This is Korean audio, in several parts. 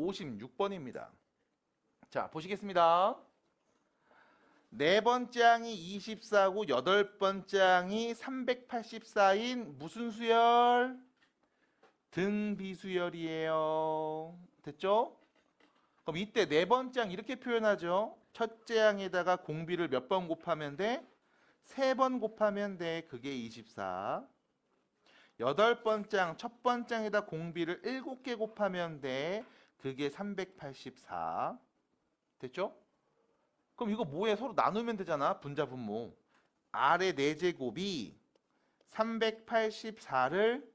56번입니다. 자, 보시겠습니다. 네 번째 항이 24고 여덟 번째 항이 384인 무슨 수열? 등비수열이에요. 됐죠? 그럼 이때 네 번째 항 이렇게 표현하죠. 첫째 항에다가 공비를 몇 번 곱하면 돼? 세 번 곱하면 돼. 그게 24. 여덟 번째 항 첫 번째 항에다 공비를 7개 곱하면 돼. 그게 384. 됐죠? 그럼 이거 뭐해? 서로 나누면 되잖아. 분자 분모. R의 4제곱이 384를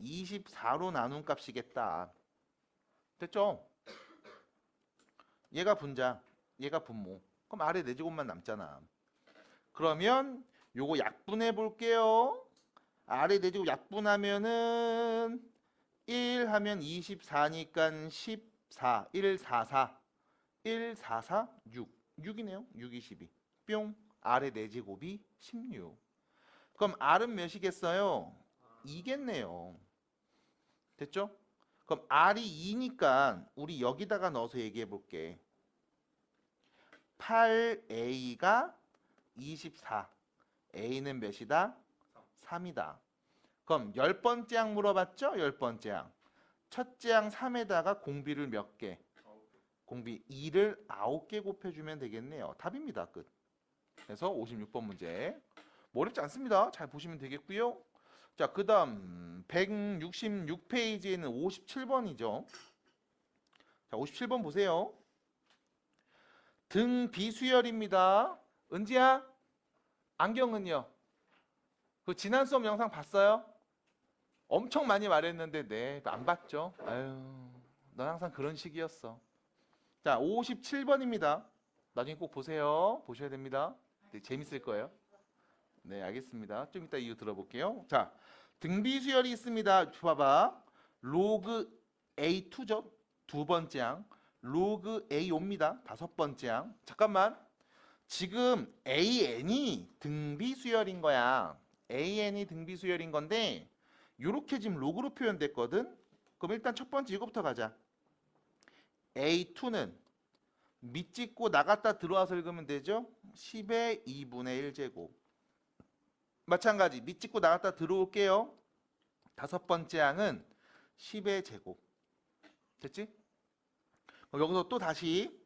24로 나눈 값이겠다. 됐죠? 얘가 분자, 얘가 분모. 그럼 R의 4제곱만 남잖아. 그러면 요거 약분해 볼게요. R의 4제곱 약분하면은 1 하면 24니까 14, 144, 144, 6. 6이네요. 6, 22. 뿅. R의 4제곱이 16. 그럼 R은 몇이겠어요? 2겠네요. 됐죠? 그럼 R이 2니까 우리 여기다가 넣어서 얘기해 볼게. 8A가 24. A는 몇이다? 3이다. 그럼 10번째 항 물어봤죠? 10번째 항. 첫째 항 3에다가 공비를 몇 개? 공비 2를 9개 곱해주면 되겠네요. 답입니다. 끝. 그래서 56번 문제. 뭐 어렵지 않습니다. 잘 보시면 되겠고요. 자, 그 다음 166페이지에는 57번이죠. 자, 57번 보세요. 등비수열입니다. 은지야, 안경은요? 그 지난 수업 영상 봤어요? 엄청 많이 말했는데 네, 안 봤죠? 아유, 넌 항상 그런 식이었어. 자, 57번입니다. 나중에 꼭 보세요. 보셔야 됩니다. 네, 재밌을 거예요. 네, 알겠습니다. 좀 이따 이유 들어볼게요. 자, 등비수열이 있습니다. 봐봐. 로그 A2죠. 두 번째 항. 로그 A5입니다. 다섯 번째 항. 잠깐만. 지금 AN이 등비수열인 거야. AN이 등비수열인 건데 요렇게 지금 로그로 표현됐거든. 그럼 일단 첫 번째 이거부터 가자. A2는 밑짓고 나갔다 들어와서 읽으면 되죠. 10의 2분의 1제곱. 마찬가지 밑짓고 나갔다 들어올게요. 다섯 번째 항은 10의 제곱. 됐지? 그럼 여기서 또 다시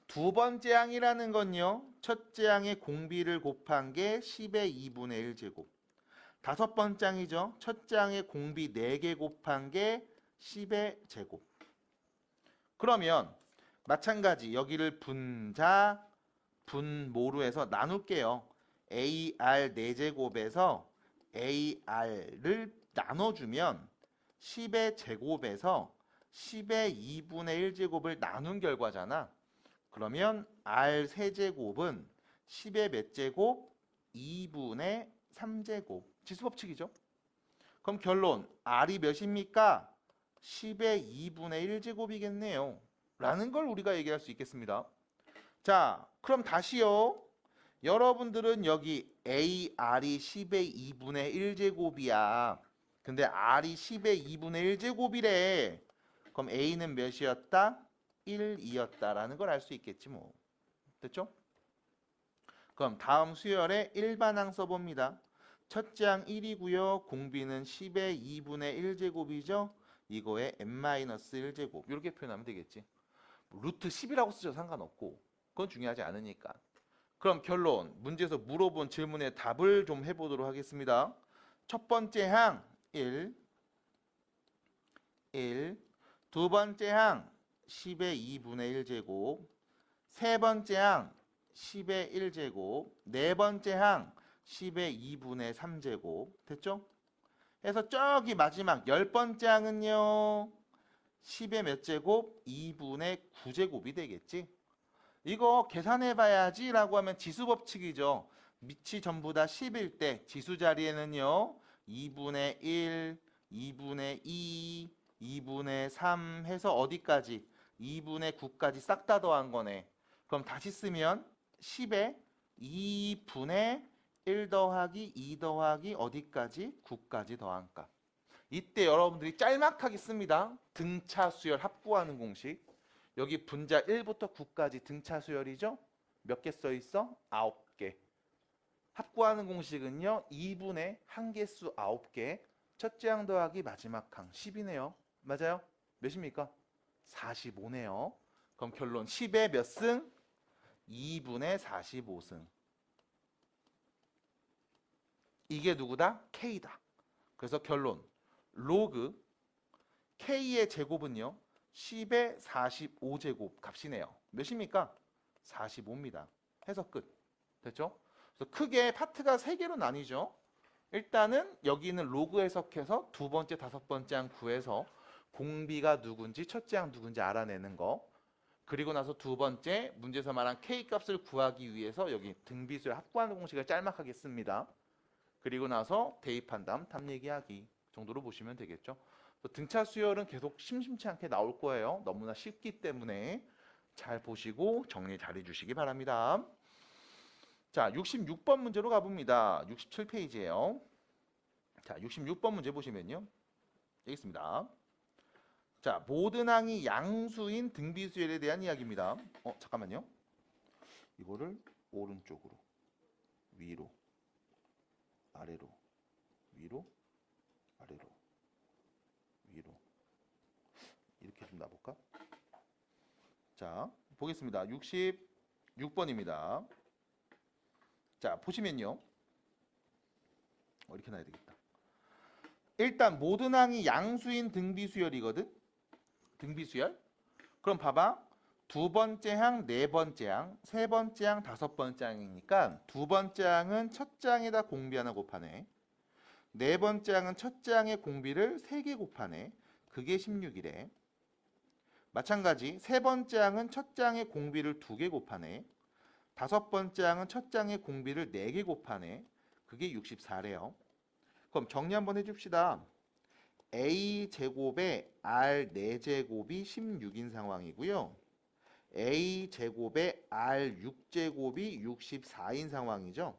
두 번째 항이라는 건요. 첫째 항의 공비를 곱한 게 10의 2분의 1제곱. 다섯 번째 항이죠. 첫째 항의 공비 4개 곱한 게 10의 제곱. 그러면 마찬가지 여기를 분자, 분모로 해서 나눌게요. AR 4제곱에서 AR를 나눠주면 10의 제곱에서 10의 2분의 1제곱을 나눈 결과잖아. 그러면 R 세제곱은 10의 몇 제곱? 2분의 3제곱. 지수법칙이죠. 그럼 결론 R이 몇입니까? 10의 2분의 1제곱이겠네요. 라는 걸 우리가 얘기할 수 있겠습니다. 자, 그럼 다시요. 여러분들은 여기 AR이 10의 2분의 1제곱이야. 근데 R이 10의 2분의 1제곱이래. 그럼 A는 몇이었다? 1이었다라는 걸 알 수 있겠지 뭐. 됐죠? 그럼 다음 수열에 일반항 써봅니다. 첫째 항 1이고요. 공비는 10의 2분의 1제곱이죠. 이거에 n-1제곱 이렇게 표현하면 되겠지. 루트 10이라고 쓰셔도 상관없고 그건 중요하지 않으니까. 그럼 결론 문제에서 물어본 질문의 답을 좀 해보도록 하겠습니다. 첫 번째 항 1, 두 번째 항 10의 2분의 1제곱, 세 번째 항 10의 1제곱, 네 번째 항 10의 2분의 3제곱. 됐죠? 해서 저기 마지막 10번째 항은요. 10의 몇 제곱? 2분의 9제곱이 되겠지. 이거 계산해 봐야지 라고 하면 지수법칙이죠. 밑이 전부 다 10일 때 지수 자리에는요. 2분의 1, 2분의 2, 2분의 3 해서 어디까지? 2분의 9까지 싹 다 더한 거네. 그럼 다시 쓰면 10에 2분의 1 더하기 2 더하기 어디까지? 9까지 더한 값. 이때 여러분들이 짤막하게 씁니다. 등차 수열 합구하는 공식. 여기 분자 1부터 9까지 등차 수열이죠? 몇 개 써 있어? 9개. 합구하는 공식은요. 2분의 한개수 9개. 첫째 항 더하기 마지막 항 10이네요. 맞아요? 몇입니까? 45네요. 그럼 결론 10의 몇 승? 2분의 45승. 이게 누구다? K다. 그래서 결론 로그 K의 제곱은요. 10의 45제곱 값이네요. 몇입니까? 45입니다. 해석 끝. 됐죠? 그래서 크게 파트가 3개로 나뉘죠. 일단은 여기는 로그 해석해서 두 번째, 다섯 번째 항 구해서 공비가 누군지 첫째 항 누군지 알아내는 거. 그리고 나서 두 번째 문제에서 말한 K 값을 구하기 위해서 여기 등비수열 합구하는 공식을 짤막하게 씁니다. 그리고 나서 대입한 다음 답 얘기하기 정도로 보시면 되겠죠. 등차 수열은 계속 심심치 않게 나올 거예요. 너무나 쉽기 때문에 잘 보시고 정리 잘 해주시기 바랍니다. 자, 66번 문제로 가봅니다. 67페이지예요. 자, 66번 문제 보시면요. 여기 있습니다. 자, 모든 항이 양수인 등비수열에 대한 이야기입니다. 잠깐만요. 이거를 오른쪽으로, 위로, 아래로, 위로, 아래로, 위로 이렇게 좀 놔볼까? 자, 보겠습니다. 66번입니다. 자, 보시면요. 이렇게 놔야 되겠다. 일단 모든 항이 양수인 등비수열이거든. 등비수열. 그럼 봐봐. 두 번째 항, 네 번째 항, 세 번째 항, 다섯 번째 항이니까 두 번째 항은 첫째 항에다 공비 하나 곱하네. 네 번째 항은 첫째 항의 공비를 3개 곱하네. 그게 16이래. 마찬가지 세 번째 항은 첫째 항의 공비를 2개 곱하네. 다섯 번째 항은 첫째 항의 공비를 4개 곱하네. 그게 64래요. 그럼 정리 한번 해줍시다. A제곱에 R4제곱이 16인 상황이고요. A제곱에 R6제곱이 64인 상황이죠.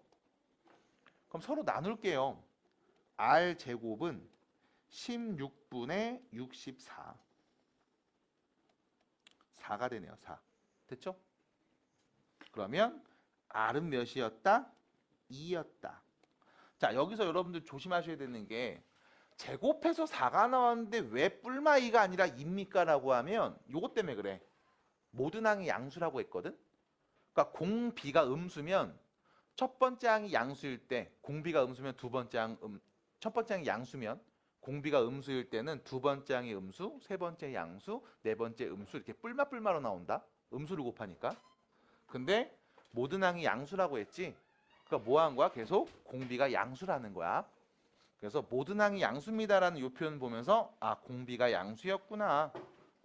그럼 서로 나눌게요. R제곱은 16분의 64. 4가 되네요. 4. 됐죠? 그러면 R은 몇이었다? 2였다. 자, 여기서 여러분들 조심하셔야 되는 게 제곱해서 4가 나왔는데 왜 뿔마 2가 아니라 2입니까? 라고 하면 요것 때문에 그래. 모든 항이 양수라고 했거든. 그러니까 공비가 음수면 첫 번째 항이 양수일 때 공비가 음수면 두 번째 항 첫 번째 항이 양수면 공비가 음수일 때는 두 번째 항이 음수, 세 번째 양수, 네 번째 음수 이렇게 뿔마뿔마로 나온다. 음수를 곱하니까. 근데 모든 항이 양수라고 했지. 그러니까 뭐 한 거야? 계속 공비가 양수라는 거야. 그래서 모든 항이 양수입니다라는 이 표현 보면서 아, 공비가 양수였구나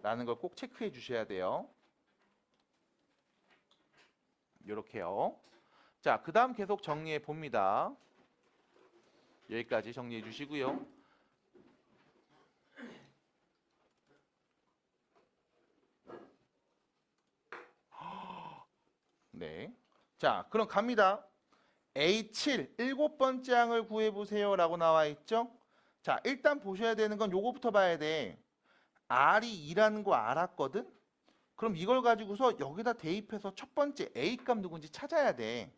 라는 걸 꼭 체크해 주셔야 돼요. 이렇게요. 자, 그 다음 계속 정리해 봅니다. 여기까지 정리해 주시고요. 네. 자, 그럼 갑니다. A7 7번째 항을 구해보세요 라고 나와 있죠. 자, 일단 보셔야 되는 건 요거부터 봐야 돼. R이 2라는 거 알았거든. 그럼 이걸 가지고서 여기다 대입해서 첫 번째 A 값 누군지 찾아야 돼.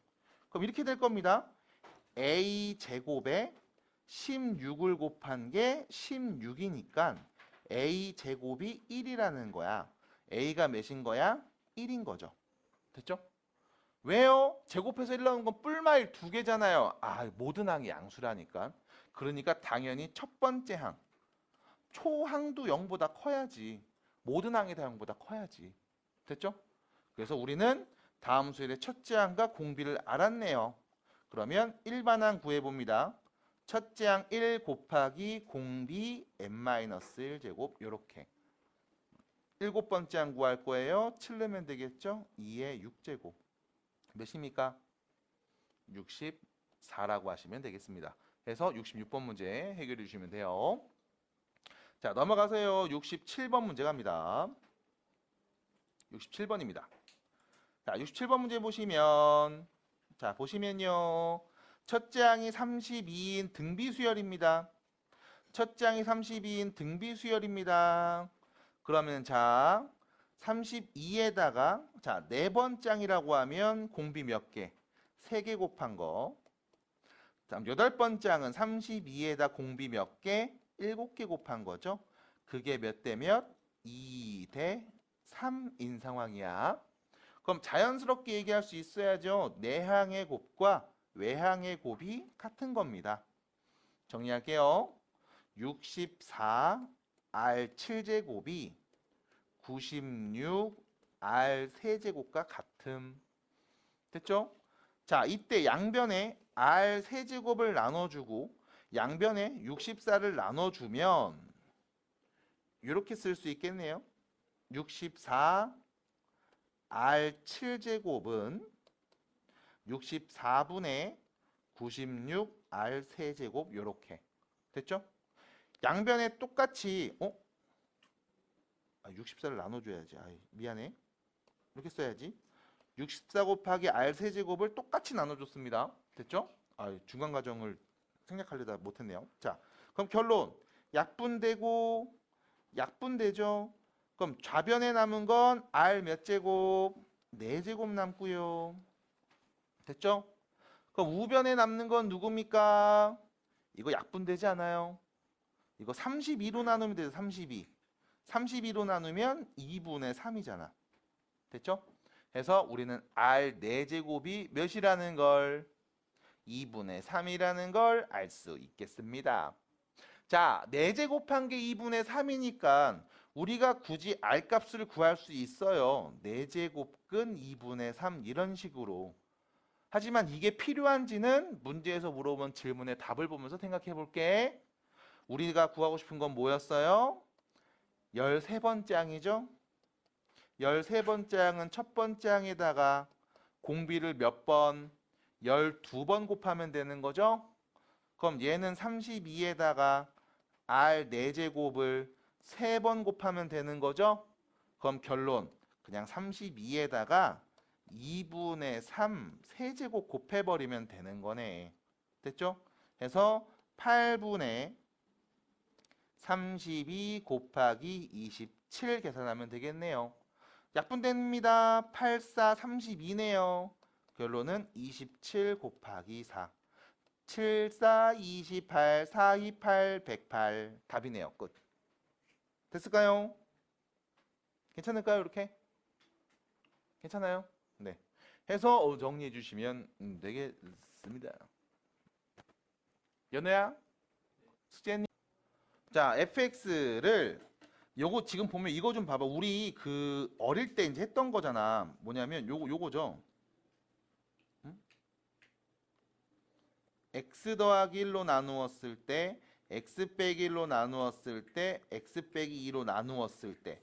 그럼 이렇게 될 겁니다. A 제곱에 16을 곱한 게 16이니까 A 제곱이 1이라는 거야. A가 몇인 거야? 1인 거죠. 됐죠? 왜요? 제곱해서 1 나오는 건 뿔마일 2개잖아요. 아, 모든 항이 양수라니까. 그러니까 당연히 첫 번째 항. 초항도 0보다 커야지. 모든 항이 다 0보다 커야지. 됐죠? 그래서 우리는 다음 수열의 첫째 항과 공비를 알았네요. 그러면 일반항 구해봅니다. 첫째 항 1 곱하기 공비 n-1제곱 이렇게. 일곱 번째 항 구할 거예요. 7 넣으면 되겠죠? 2의 6제곱. 몇입니까? 64라고 하시면 되겠습니다. 그래서 66번 문제 해결해 주시면 돼요. 자, 넘어가세요. 67번 문제 갑니다. 67번입니다. 자, 67번 문제 보시면 보시면요. 첫째 항이 32인 등비수열입니다. 첫 장이 32인 등비 수열입니다. 그러면 자 32에다가 자 4번 장이라고 하면 공비 몇 개? 3개 곱한 거. 다음 8번 장은 32에다 공비 몇 개? 7개 곱한 거죠. 그게 몇 대 몇? 2대 3인 상황이야. 그럼 자연스럽게 얘기할 수 있어야죠. 내항의 곱과 외항의 곱이 같은 겁니다. 정리할게요. 64 R 7제곱이 96 R 세제곱과 같음. 됐죠? 자, 이때 양변에 R 세제곱을 나눠주고 양변에 64를 나눠주면 이렇게 쓸 수 있겠네요. 64 R 7제곱은 64분의 96 R 세제곱 이렇게. 됐죠? 양변에 똑같이 64를 나눠줘야지. 미안해. 이렇게 써야지. 64 곱하기 R 세제곱을 똑같이 나눠줬습니다. 됐죠? 중간 과정을 생략하려다 못했네요. 자, 그럼 결론. 약분되고 약분되죠. 그럼 좌변에 남은 건 R 몇 제곱? 4제곱 남고요. 됐죠? 그럼 우변에 남는 건 누굽니까? 이거 약분되지 않아요? 이거 32로 나누면 돼요. 32. 32로 나누면 2분의 3이잖아. 됐죠? 그래서 우리는 R 4제곱이 몇이라는 걸 2분의 3이라는 걸 알 수 있겠습니다. 자, 4제곱한 게 2분의 3이니까 우리가 굳이 R 값을 구할 수 있어요. 4제곱근 2분의 3 이런 식으로. 하지만 이게 필요한지는 문제에서 물어본 질문의 답을 보면서 생각해 볼게. 우리가 구하고 싶은 건 뭐였어요? 13번째 항이죠? 13번째 항은 첫 번째 항에다가 공비를 몇 번? 12번 곱하면 되는 거죠? 그럼 얘는 32에다가 R 4제곱을 3번 곱하면 되는 거죠? 그럼 결론. 그냥 32에다가 2분의 3 세제곱 곱해버리면 되는 거네. 됐죠? 그래서 8분의 32 곱하기 27 계산하면 되겠네요. 약분됩니다. 8, 4, 32네요. 결론은 27 곱하기 4. 7, 4, 28, 4, 28, 108. 답이네요. 끝. 됐을까요? 괜찮을까요? 이렇게? 괜찮아요? 네. 해서 정리해 주시면 되겠습니다. 연우야? 숙제니? 자, fx를 요거 지금 보면 이거 좀 봐봐. 우리 그 어릴 때 이제 했던 거잖아. 뭐냐면 요거죠. x 더하기 1로 나누었을 때 x 빼기 1로 나누었을 때 x 빼기 2로 나누었을 때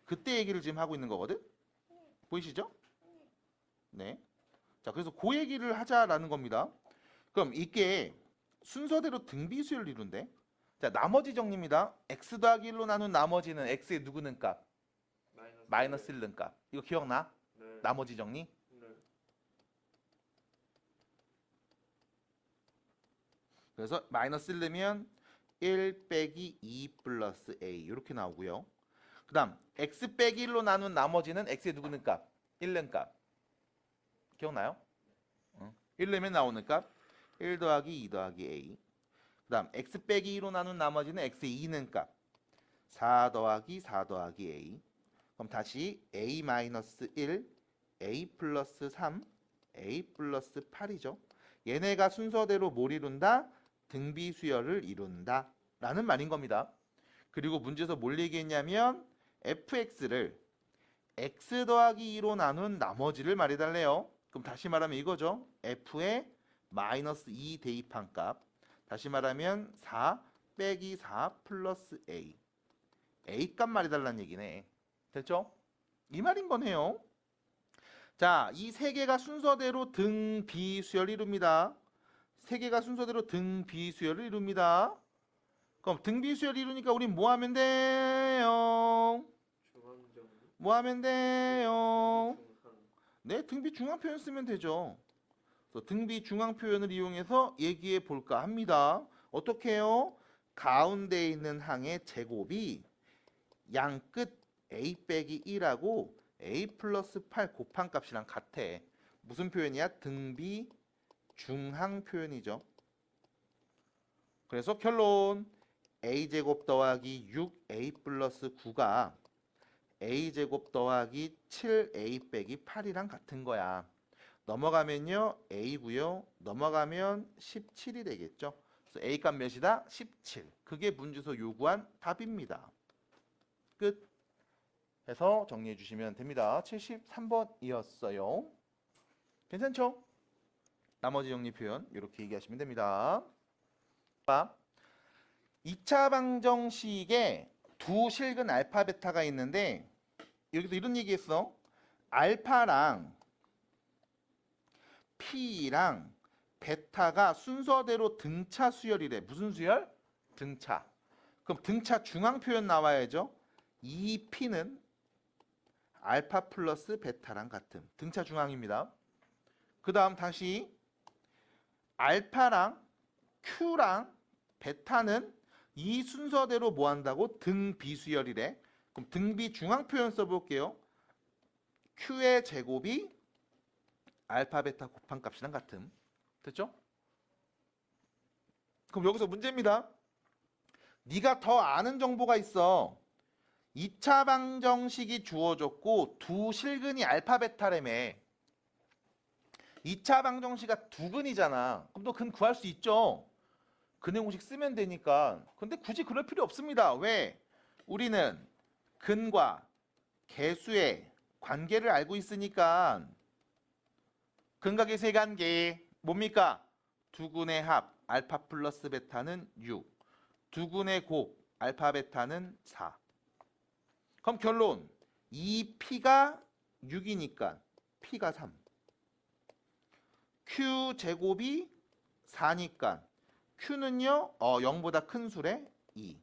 그때 얘기를 지금 하고 있는 거거든. 보이시죠? 네. 자, 그래서 그 얘기를 하자라는 겁니다. 그럼 이게 순서대로 등비수열 이룬데. 자, 나머지 정리입니다. x 더하기 1로 나눈 나머지는 x의 누구는 값? 마이너스 1는 값. 이거 기억나? 네. 나머지 정리? 네. 그래서 마이너스 1 넣으면 1 빼기 2 플러스 a 이렇게 나오고요. 그 다음 x 빼기 1로 나눈 나머지는 x의 누구는 값? 1는 값. 기억나요? 1 넣으면 나오는 값 1 더하기 2 더하기 a. 그 다음 x 빼기 2로 나눈 나머지는 x의 2는 값 4 더하기 4 더하기 a. 그럼 다시 a 마이너스 1 a 플러스 3 a 플러스 8이죠. 얘네가 순서대로 뭘 이룬다? 등비수열을 이룬다 라는 말인 겁니다. 그리고 문제에서 뭘 얘기했냐면 fx를 x 더하기 2로 나눈 나머지를 말해달래요. 그럼 다시 말하면 이거죠. f에 마이너스 2 대입한 값. 다시 말하면 4 빼기 4 플러스 a. a 값 말해달라는 얘기네. 됐죠? 이 말인 거네요. 자, 이 세 개가 순서대로 등비수열을 이룹니다. 세 개가 순서대로 등비수열을 이룹니다. 그럼 등비수열을 이루니까 우린 뭐 하면 돼요? 뭐 하면 돼요? 네, 등비 중앙 표현 쓰면 되죠. 그래서 등비 중앙 표현을 이용해서 얘기해 볼까 합니다. 어떻게 해요? 가운데 있는 항의 제곱이 양 끝 a 빼기 1하고 a 플러스 8 곱한 값이랑 같아. 무슨 표현이야? 등비 중항 표현이죠. 그래서 결론 a제곱 더하기 6a 플러스 9가 a제곱 더하기 7a 빼기 8이랑 같은 거야. 넘어가면요 a고요. 넘어가면 17이 되겠죠. 그래서 a 값 몇이다? 17. 그게 문제에서 요구한 답입니다. 끝. 해서 정리해 주시면 됩니다. 73번이었어요. 괜찮죠? 나머지 정리 표현 이렇게 얘기하시면 됩니다. 2차 방정식에 두 실근 알파 베타가 있는데 여기서 이런 얘기했어. 알파랑 P랑 베타가 순서대로 등차 수열이래. 무슨 수열? 등차. 그럼 등차 중앙 표현 나와야죠. 이 P는 알파 플러스 베타랑 같음. 등차 중앙입니다. 그 다음 다시 알파랑 Q랑 베타는 이 순서대로 뭐 한다고? 등비수열이래. 그럼 등비 중앙 표현 써볼게요. Q의 제곱이 알파 베타 곱한 값이랑 같음. 됐죠? 그럼 여기서 문제입니다. 네가 더 아는 정보가 있어. 2차 방정식이 주어졌고 두 실근이 알파 베타라며. 2차 방정식이 두 근이잖아. 그럼 너 근 구할 수 있죠? 근의 공식 쓰면 되니까. 근데 굳이 그럴 필요 없습니다. 왜? 우리는 근과 개수의 관계를 알고 있으니까. 근과 개수의 관계 뭡니까? 두 근의 합 알파 플러스 베타는 6. 두 근의 곱 알파 베타는 4. 그럼 결론 이 P가 6이니까 P가 3. Q 제곱이 4니까 Q는요 0보다 큰 수래 2.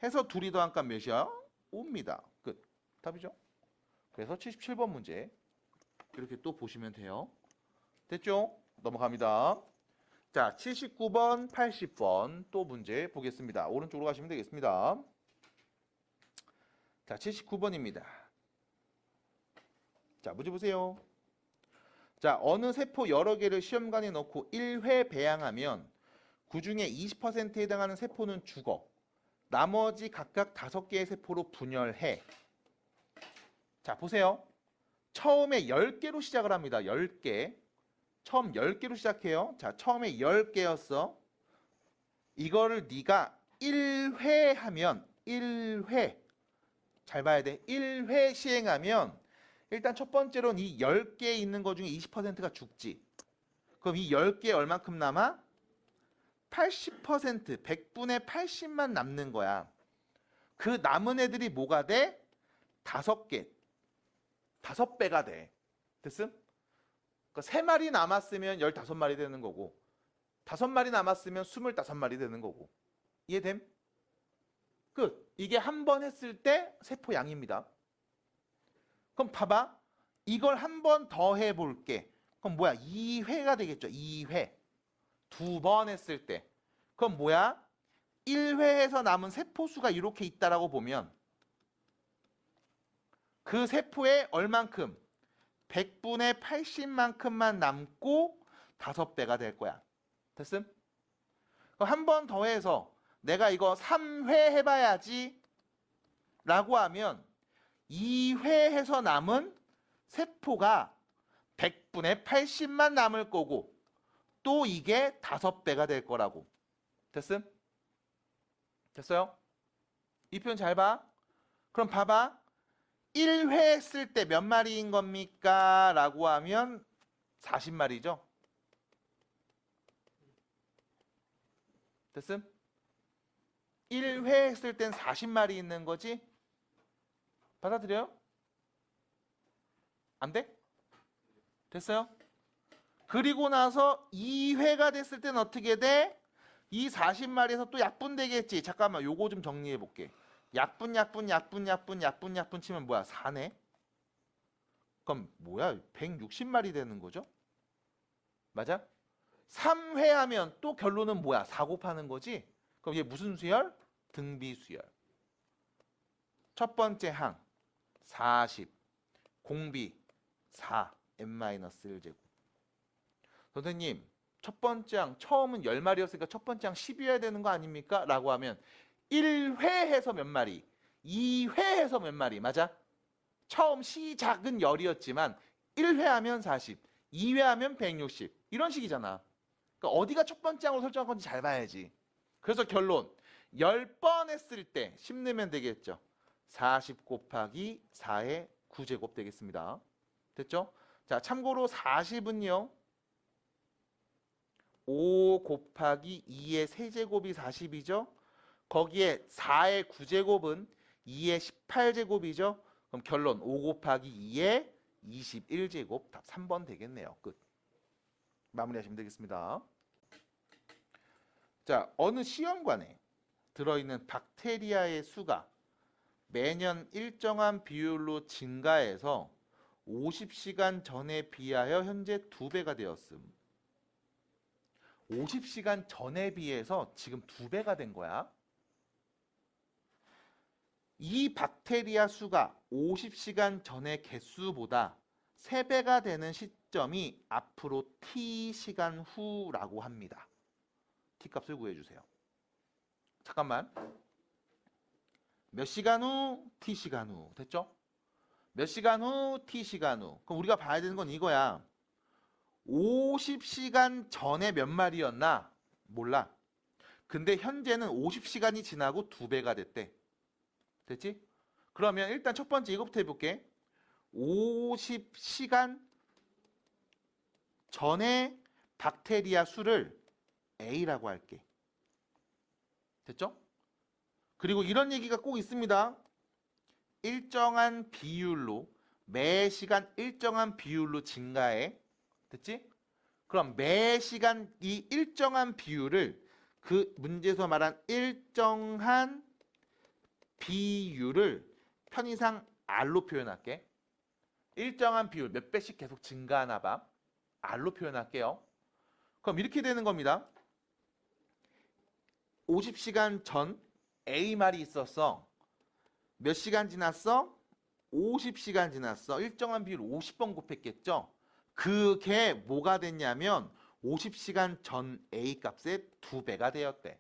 해서 둘이 더한 값 몇이야? 5입니다. 끝. 답이죠. 그래서 77번 문제 이렇게 또 보시면 돼요. 됐죠? 넘어갑니다. 자, 79번, 80번 또 문제 보겠습니다. 오른쪽으로 가시면 되겠습니다. 자, 79번입니다. 자, 문제 보세요. 자, 어느 세포 여러 개를 시험관에 넣고 1회 배양하면 그 중에 20%에 해당하는 세포는 죽어. 나머지 각각 5개의 세포로 분열해. 자, 보세요. 처음에 10개로 시작을 합니다. 10개. 처음 10개로 시작해요. 자, 처음에 10개였어. 이거를 네가 1회 하면 1회 잘 봐야 돼. 1회 시행하면 일단 첫 번째로는 이 10개 있는 거 중에 20%가 죽지. 그럼 이 10개 얼만큼 남아? 80%, 100분의 80만 남는 거야. 그 남은 애들이 뭐가 돼? 5개. 5배가 돼. 됐음? 그러니까 3마리 남았으면 15마리 되는 거고 5마리 남았으면 25마리 되는 거고. 이해됨? 끝. 이게 한 번 했을 때 세포 양입니다. 그럼 봐봐. 이걸 한 번 더 해볼게. 그럼 뭐야? 2회가 되겠죠. 2회. 2번 했을 때. 그럼 뭐야? 1회에서 남은 세포 수가 이렇게 있다라고 보면 그 세포에 얼만큼? 100분의 80만큼만 남고 5배가 될 거야. 됐음? 그럼 한 번 더 해서 내가 이거 3회 해봐야지 라고 하면 2회 해서 남은 세포가 100분의 80만 남을 거고 또 이게 5배가 될 거라고. 됐음? 됐어요? 이 표현 잘 봐. 그럼 봐봐. 1회 했을 때 몇 마리인 겁니까? 라고 하면 40마리죠. 됐음? 1회 했을 땐 40마리 있는 거지? 받아들여요? 안 돼? 됐어요? 그리고 나서 2회가 됐을 땐 어떻게 돼? 이 40마리에서 또 약분되겠지. 잠깐만 요거 좀 정리해 볼게. 약분 치면 뭐야? 4네? 그럼 뭐야? 160마리 되는 거죠? 맞아? 3회 하면 또 결론은 뭐야? 4 곱하는 거지? 그럼 이게 무슨 수열? 등비수열. 첫 번째 항 40, 공비 4, n-1제곱. 선생님, 첫 번째 항 처음은 10마리였으니까 첫 번째 항 10이어야 되는 거 아닙니까? 라고 하면 1회에서 몇 마리, 2회에서 몇 마리, 맞아? 처음 시작은 10이었지만 1회 하면 40, 2회 하면 160 이런 식이잖아. 그러니까 어디가 첫 번째 항으로 설정한 건지 잘 봐야지. 그래서 결론 10번 했을 때 10 넣으면 되겠죠. 40 곱하기 4의 9제곱 되겠습니다. 됐죠? 자, 참고로 40은요. 5 곱하기 2의 세제곱이 40이죠. 거기에 4의 9제곱은 2의 18제곱이죠. 그럼 결론 5 곱하기 2의 21제곱. 답 3번 되겠네요. 끝. 마무리하시면 되겠습니다. 자, 어느 시험관에 들어있는 박테리아의 수가 매년 일정한 비율로 증가해서 50시간 전에 비하여 현재 2배가 되었음. 50시간 전에 비해서 지금 2배가 된 거야. 이 박테리아 수가 50시간 전의 개수보다 3배가 되는 시점이 앞으로 t시간 후라고 합니다. t값을 구해주세요. 잠깐만. 몇 시간 후? t시간 후. 됐죠? 몇 시간 후? t시간 후. 그럼 우리가 봐야 되는 건 이거야. 50시간 전에 몇 마리였나? 몰라. 근데 현재는 50시간이 지나고 2배가 됐대. 됐지? 그러면 일단 첫 번째 이거부터 해볼게. 50시간 전에 박테리아 수를 A라고 할게. 됐죠? 그리고 이런 얘기가 꼭 있습니다. 일정한 비율로 매 시간 일정한 비율로 증가해. 됐지? 그럼 매 시간 이 일정한 비율을 그 문제에서 말한 일정한 비율을 편의상 R로 표현할게. 일정한 비율 몇 배씩 계속 증가하나 봐. R로 표현할게요. 그럼 이렇게 되는 겁니다. 50시간 전 A말이 있었어. 몇 시간 지났어? 50시간 지났어. 일정한 비율 50번 곱했겠죠? 그게 뭐가 됐냐면 50시간 전 A 값의 2배가 되었대.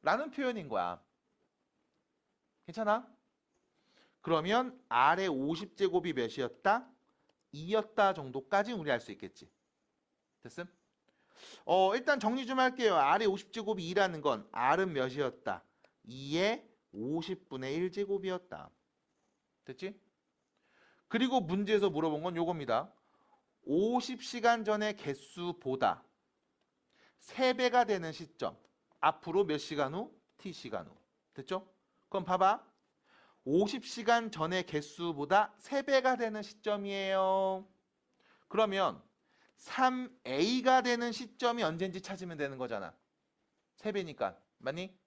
라는 표현인 거야. 괜찮아? 그러면 R의 50제곱이 몇이었다? 2였다 정도까지 우리 알 수 있겠지. 됐음? 일단 정리 좀 할게요. R의 50제곱이 2라는 건 R은 몇이었다? 2의 50분의 1제곱이었다. 됐지? 그리고 문제에서 물어본 건 요겁니다. 50시간 전의 개수보다 3배가 되는 시점. 앞으로 몇 시간 후? t시간 후. 됐죠? 그럼 봐봐. 50시간 전의 개수보다 3배가 되는 시점이에요. 그러면 3a가 되는 시점이 언제인지 찾으면 되는 거잖아. 3배니까. 맞니?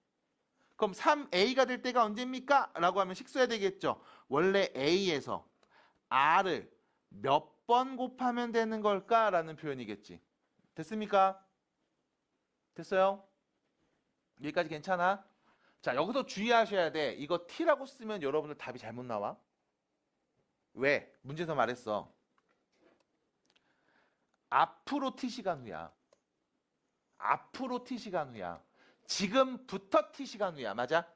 그럼 3a가 될 때가 언제입니까? 라고 하면 식 써야 되겠죠. 원래 a에서 r을 몇 번 곱하면 되는 걸까? 라는 표현이겠지. 됐습니까? 됐어요? 여기까지 괜찮아? 자, 여기서 주의하셔야 돼. 이거 t라고 쓰면 여러분들 답이 잘못 나와. 왜? 문제에서 말했어. 앞으로 t시간 후야. 앞으로 t시간 후야. 지금부터 t시간 후야. 맞아?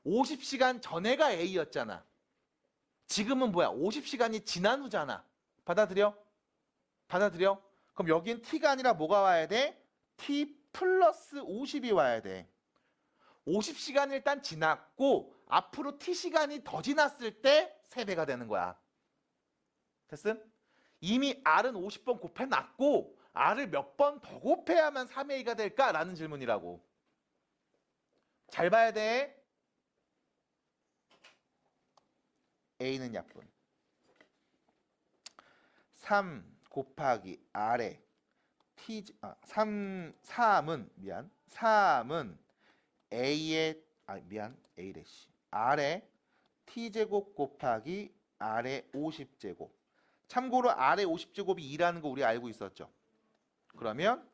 50시간 전에가 A였잖아. 지금은 뭐야? 50시간이 지난 후잖아. 받아들여? 받아들여? 그럼 여긴 t가 아니라 뭐가 와야 돼? t 플러스 50이 와야 돼. 50시간이 일단 지났고 앞으로 t시간이 더 지났을 때 3배가 되는 거야. 됐음? 이미 R은 50번 곱해놨고 R을 몇 번 더 곱해야만 3A가 될까라는 질문이라고. 잘 봐야 돼. A는 약분. 3 곱하기 R의 T3 3은 A의 A래시 R의 T제곱 곱하기 R의 50제곱. 참고로 R의 50제곱이 2라는 거 우리 알고 있었죠. 그러면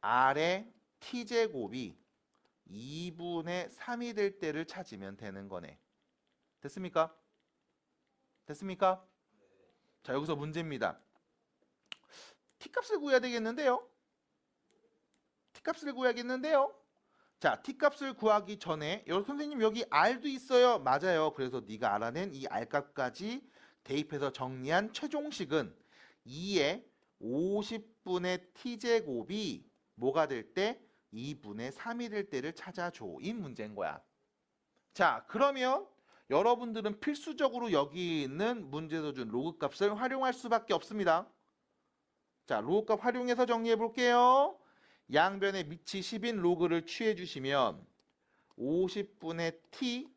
R의 T제곱이 2분의 3이 될 때를 찾으면 되는 거네. 됐습니까? 됐습니까? 자, 여기서 문제입니다. t값을 구해야 되겠는데요? t값을 구해야겠는데요? 자, t값을 구하기 전에 선생님 여기 r도 있어요. 맞아요. 그래서 네가 알아낸 이 r값까지 대입해서 정리한 최종식은 2의 50분의 t제곱이 뭐가 될 때? 2분의 3이 될 때를 찾아줘. 이 문제인 거야. 자, 그러면 여러분들은 필수적으로 여기 있는 문제에서 준 로그 값을 활용할 수밖에 없습니다. 자, 로그 값 활용해서 정리해 볼게요. 양변의 밑이 10인 로그를 취해 주시면 50분의 t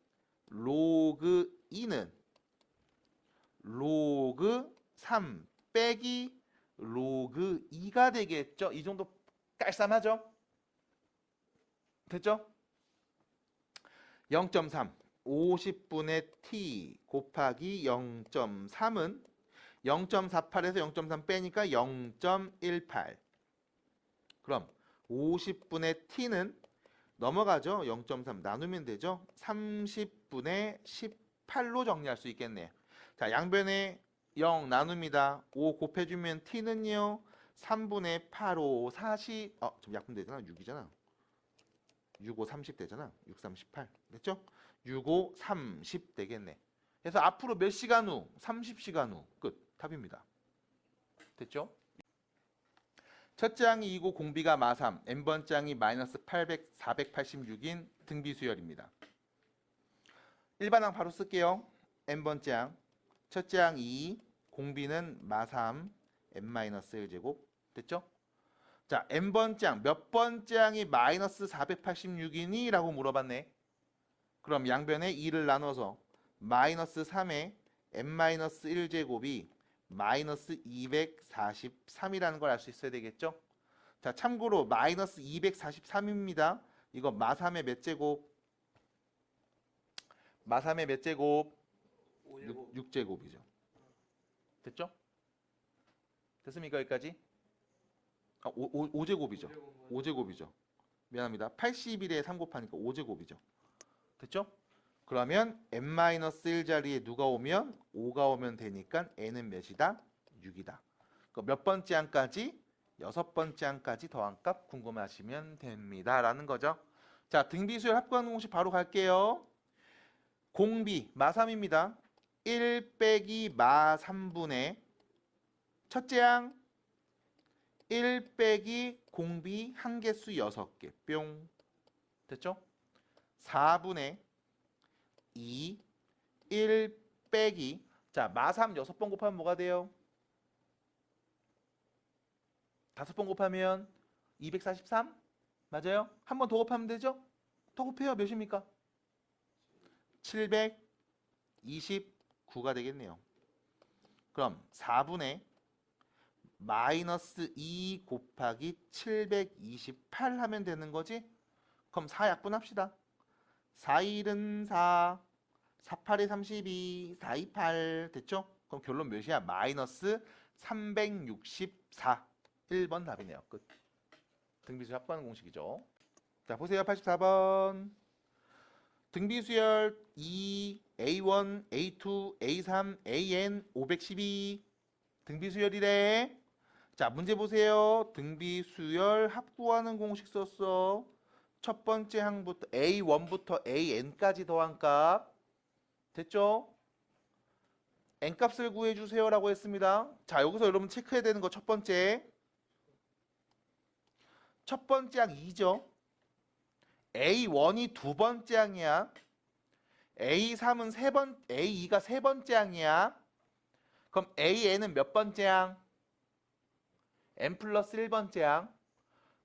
로그 2는 로그 3 빼기 로그 2가 되겠죠? 이 정도 깔쌈하죠? 됐죠? 0.3 50분의 t 곱하기 0.3은 0.48에서 0.3 빼니까 0.18. 그럼 50분의 t는 넘어가죠. 0.3 나누면 되죠. 30분의 18로 정리할 수 있겠네. 자, 양변에 0 나눕니다. 5 곱해주면 t는요. 3분의 8, 5, 40. 좀 약분되잖아. 6이잖아. 6, 5, 30 되잖아. 6, 3, 18. 됐죠? 6, 5, 30 되겠네. 그래서 앞으로 몇 시간 후? 30시간 후. 끝. 답입니다. 됐죠? 첫째 항이 2고 공비가 마3, n번째 항이 마이너스 486인 등비수열입니다. 일반항 바로 쓸게요. n번째 항, 첫째 항 2, 공비는 마3, n-1제곱. 됐죠? 자, n번째 항, 몇 번째 항이 마이너스 486이니? 라고 물어봤네. 그럼 양변에 2를 나눠서 마이너스 3에 n-1제곱이 마이너스 243이라는 걸 알 수 있어야 되겠죠? 자, 참고로 마이너스 243입니다. 이거 마3의 몇 제곱? 마3의 몇 제곱? 6제곱이죠. 됐죠? 됐습니까? 여기까지? 5제곱이죠. 5제곱이죠. 미안합니다. 81에 3 곱하니까 5제곱이죠. 됐죠? 그러면 n-1 자리에 누가 오면 5가 오면 되니까 n은 몇이다? 6이다. 몇 번째 항까지? 6번째 항까지 더한 값 궁금하시면 됩니다. 라는 거죠. 자, 등비수열 합구하는 공식 바로 갈게요. 공비 마3입니다. 1 빼기 마3분의 첫째 항 1 빼기 공비 한 개수 6개 뿅. 됐죠? 4분의 2, 1 빼기 자, 마3 6번 곱하면 뭐가 돼요? 5번 곱하면 243? 맞아요? 한 번 더 곱하면 되죠? 더 곱해요. 몇입니까? 729가 되겠네요. 그럼 4분의 마이너스 2 곱하기 728 하면 되는 거지? 그럼 4 약분합시다. 4일은 4, 48에 32, 428 됐죠? 그럼 결론 몇이야? 마이너스 364. 1번 답이네요. 끝. 등비수열 합구하는 공식이죠. 자, 보세요. 84번. 등비수열 2, A1, A2, A3, AN 512. 등비수열이래. 자, 문제 보세요. 등비수열 합구하는 공식 썼어. 첫 번째 항부터 A1부터 AN까지 더한 값. 됐죠? n값을 구해주세요 라고 했습니다. 자, 여기서 여러분 체크해야 되는 거 첫 번째. 첫 번째 항 2죠. A1이 두 번째 항이야. A3은 A2가 세 번째 항이야. 그럼 AN은 몇 번째 항? n 플러스 1번째 항.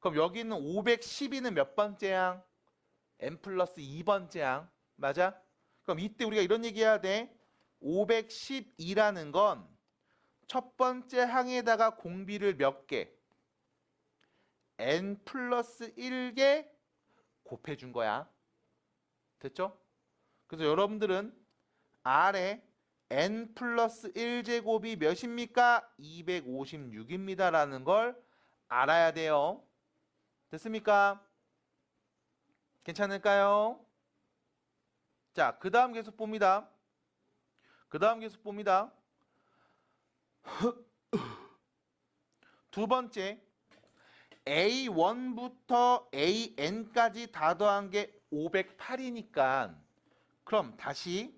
그럼 여기 있는 512는 몇 번째 항? n 플러스 2번째 항. 맞아? 그럼 이때 우리가 이런 얘기 해야 돼. 512라는 건 첫 번째 항에다가 공비를 몇 개? n 플러스 1개 곱해준 거야. 됐죠? 그래서 여러분들은 R에 n 플러스 1제곱이 몇입니까? 256입니다. 라는 걸 알아야 돼요. 됐습니까? 괜찮을까요? 자, 그 다음 계속 봅니다. 그 다음 계속 봅니다. 두 번째, A1부터 AN까지 다 더한 게 508이니까 그럼 다시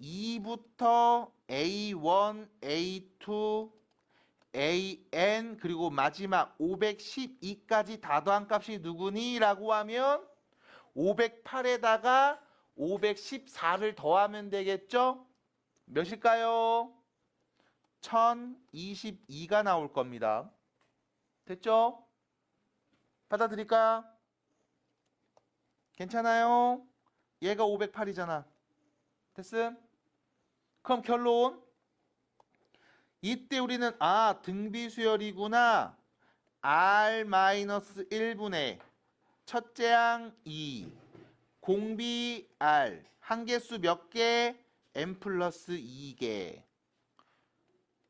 2부터 A1, A2, AN 그리고 마지막 512까지 다 더한 값이 누구니? 라고 하면 508에다가 514를 더하면 되겠죠? 몇일까요? 1022가 나올 겁니다. 됐죠? 받아들일까? 괜찮아요? 얘가 508이잖아. 됐음? 그럼 결론. 이때 우리는 등비수열이구나. R-1분의 첫째 항 2 공비 R 한개수 몇 개? n 플러스 2개.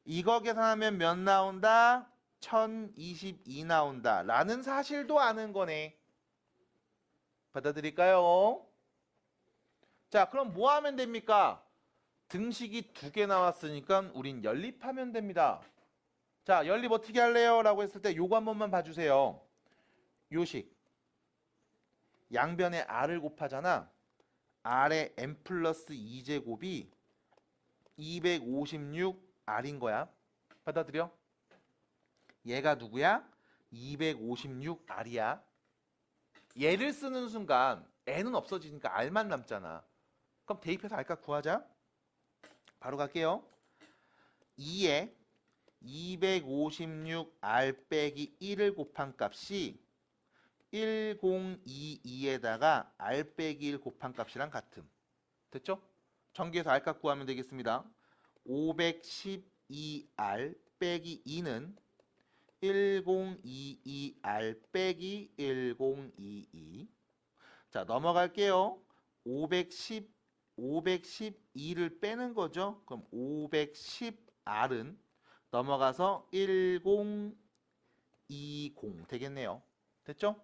이거 계산하면 몇 나온다? 1022 나온다 라는 사실도 아는 거네. 받아들일까요? 자, 그럼 뭐 하면 됩니까? 등식이 2개 나왔으니까 우린 연립하면 됩니다. 자, 연립 어떻게 할래요? 라고 했을 때 요거 한 번만 봐주세요. 요식 양변에 r을 곱하잖아. r의 n 플러스 2제곱이 256r인 거야. 받아들여? 얘가 누구야? 256r이야. 얘를 쓰는 순간 n은 없어지니까 r만 남잖아. 그럼 대입해서 r값 구하자. 바로 갈게요. 2에 256r 빼기 1을 곱한 값이 1022에다가 r 빼기 1 곱한 값이랑 같음. 됐죠? 전기에서 r값 구하면 되겠습니다. 512r 빼기 2는 1022r 빼기 1022. 자, 넘어갈게요. 512를 빼는 거죠. 그럼 510r은 넘어가서 1020 되겠네요. 됐죠?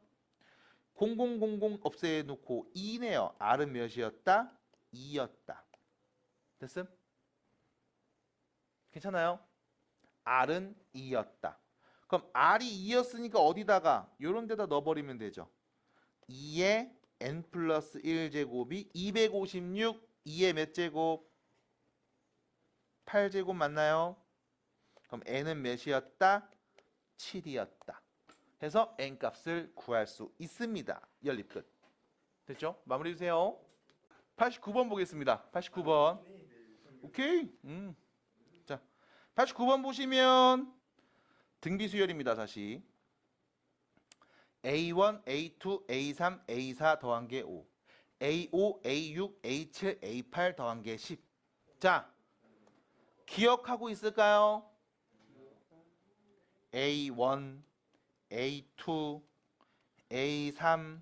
0000 없애놓고 2네요. r은 몇이었다? 2였다. 됐음? 괜찮아요? r은 2였다. 그럼 r이 2였으니까 어디다가? 요런 데다 넣어버리면 되죠. 2에 n 플러스 1제곱이 256, 2의 몇 제곱? 8제곱 맞나요? 그럼 n은 몇이었다? 7이었다. 해서 n 값을 구할 수 있습니다. 연립 끝. 됐죠? 마무리 해주세요. 89번 보겠습니다. 89번. 오케이. 자, 89번 보시면 등비수열입니다. 다시 A1, A2, A3, A4 더한 게 5 A5, A6, A7, A8 더한 게 10. 자, 기억하고 있을까요? A1, A2, A3,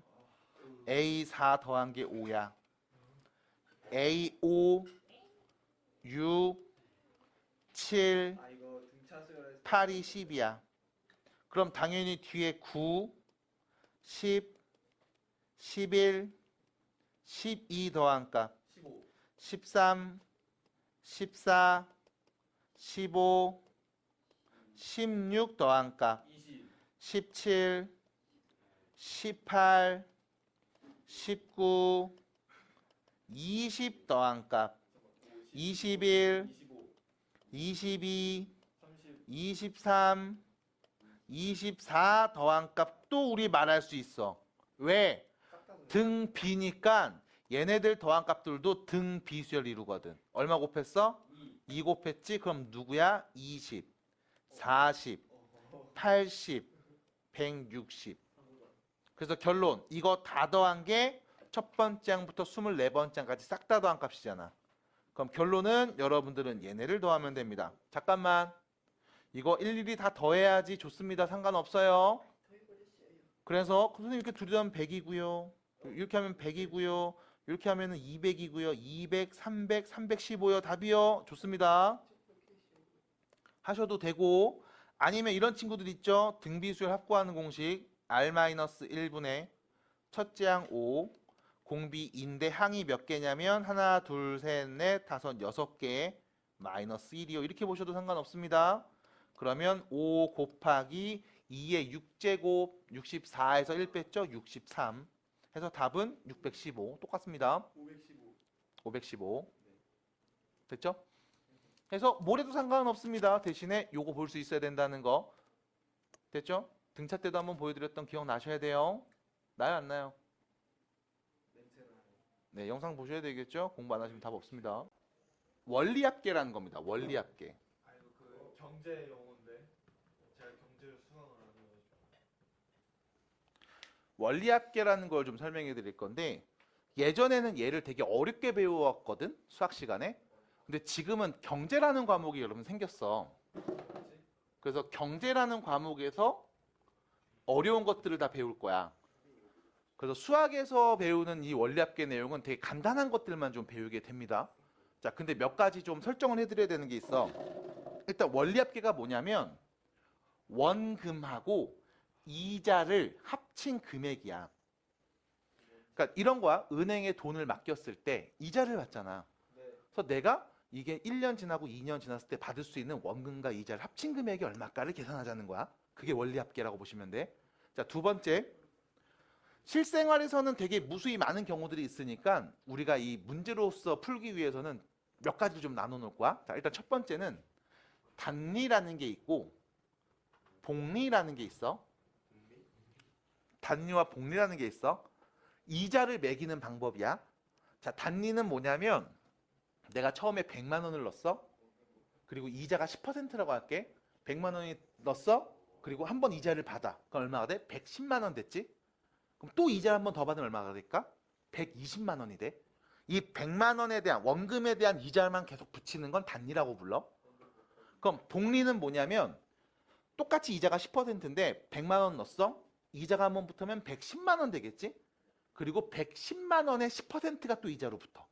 A4 더한 게 5야. A5, 6, 7, 8이 10이야. 그럼 당연히 뒤에 9, 10, 11, 12 더한 값 13, 14, 15, 16 더한 값 17, 18, 19, 20 더한 값 21, 22, 23, 24 더한 값도 우리 말할 수 있어. 왜? 등 B니까 얘네들 더한 값들도 등 비수열 이루거든. 얼마 곱했어? 2 곱했지? 그럼 누구야? 20, 40, 80, 160. 그래서 결론, 이거 다 더한 게 첫 번째 항부터 24번째 항까지 싹 다 더한 값이잖아. 그럼 결론은 여러분들은 얘네를 더하면 됩니다. 잠깐만. 이거 일일이 다 더해야지 좋습니다. 상관없어요. 그래서 선생님 이렇게 둘이 더하면 100이고요. 이렇게 하면 100이고요. 이렇게 하면 200이고요. 200, 300, 315요. 답이요. 좋습니다. 하셔도 되고 아니면 이런 친구들 있죠. 등비수열 합구하는 공식 R-1분의 첫째 항 5, 공비인데 항이 몇 개냐면 하나, 둘, 셋, 넷, 다섯, 여섯 개 마이너스 1이요. 이렇게 보셔도 상관없습니다. 그러면 5 곱하기 2의 6제곱 64에서 1 뺐죠? 63 해서 답은 615 똑같습니다. 515 됐죠? 그래서 뭘 해도 상관은 없습니다. 대신에 요거 볼 수 있어야 된다는 거 됐죠? 등차 때도 한번 보여드렸던 기억 나셔야 돼요. 나요 안 나요? 네, 영상 보셔야 되겠죠? 공부 안 하시면 답 없습니다. 원리합계라는 겁니다. 원리합계. 아니 그 경제 용어인데 제가 경제를 수강을 안 해가지고. 원리합계라는 걸 좀 설명해 드릴 건데 예전에는 얘를 되게 어렵게 배워왔거든 수학 시간에. 근데 지금은 경제라는 과목이 여러분 생겼어. 그래서 경제라는 과목에서 어려운 것들을 다 배울 거야. 그래서 수학에서 배우는 이 원리합계 내용은 되게 간단한 것들만 좀 배우게 됩니다. 자, 근데 몇 가지 좀 설정을 해드려야 되는 게 있어. 일단 원리합계가 뭐냐면 원금하고 이자를 합친 금액이야. 그러니까 이런 거야. 은행에 돈을 맡겼을 때 이자를 받잖아. 그래서 내가 이게 1년 지나고 2년 지났을 때 받을 수 있는 원금과 이자를 합친 금액이 얼마까를 계산하자는 거야. 그게 원리합계라고 보시면 돼. 자, 두 번째. 실생활에서는 되게 무수히 많은 경우들이 있으니까 우리가 이 문제로서 풀기 위해서는 몇 가지를 좀 나눠 놓을 거야. 자, 일단 첫 번째는 단리라는 게 있고 복리라는 게 있어. 단리와 복리라는 게 있어. 이자를 매기는 방법이야. 자, 단리는 뭐냐면 내가 처음에 100만 원을 넣었어. 그리고 이자가 10%라고 할게. 100만 원이 넣었어. 그리고 한 번 이자를 받아. 그럼 얼마가 돼? 110만 원 됐지? 그럼 또 이자를 한 번 더 받으면 얼마가 될까? 120만 원이 돼. 이 100만 원에 대한 원금에 대한 이자만 계속 붙이는 건 단리라고 불러. 그럼 복리는 뭐냐면 똑같이 이자가 10%인데 100만 원 넣었어. 이자가 한 번 붙으면 110만 원 되겠지? 그리고 110만 원에 10%가 또 이자로 붙어.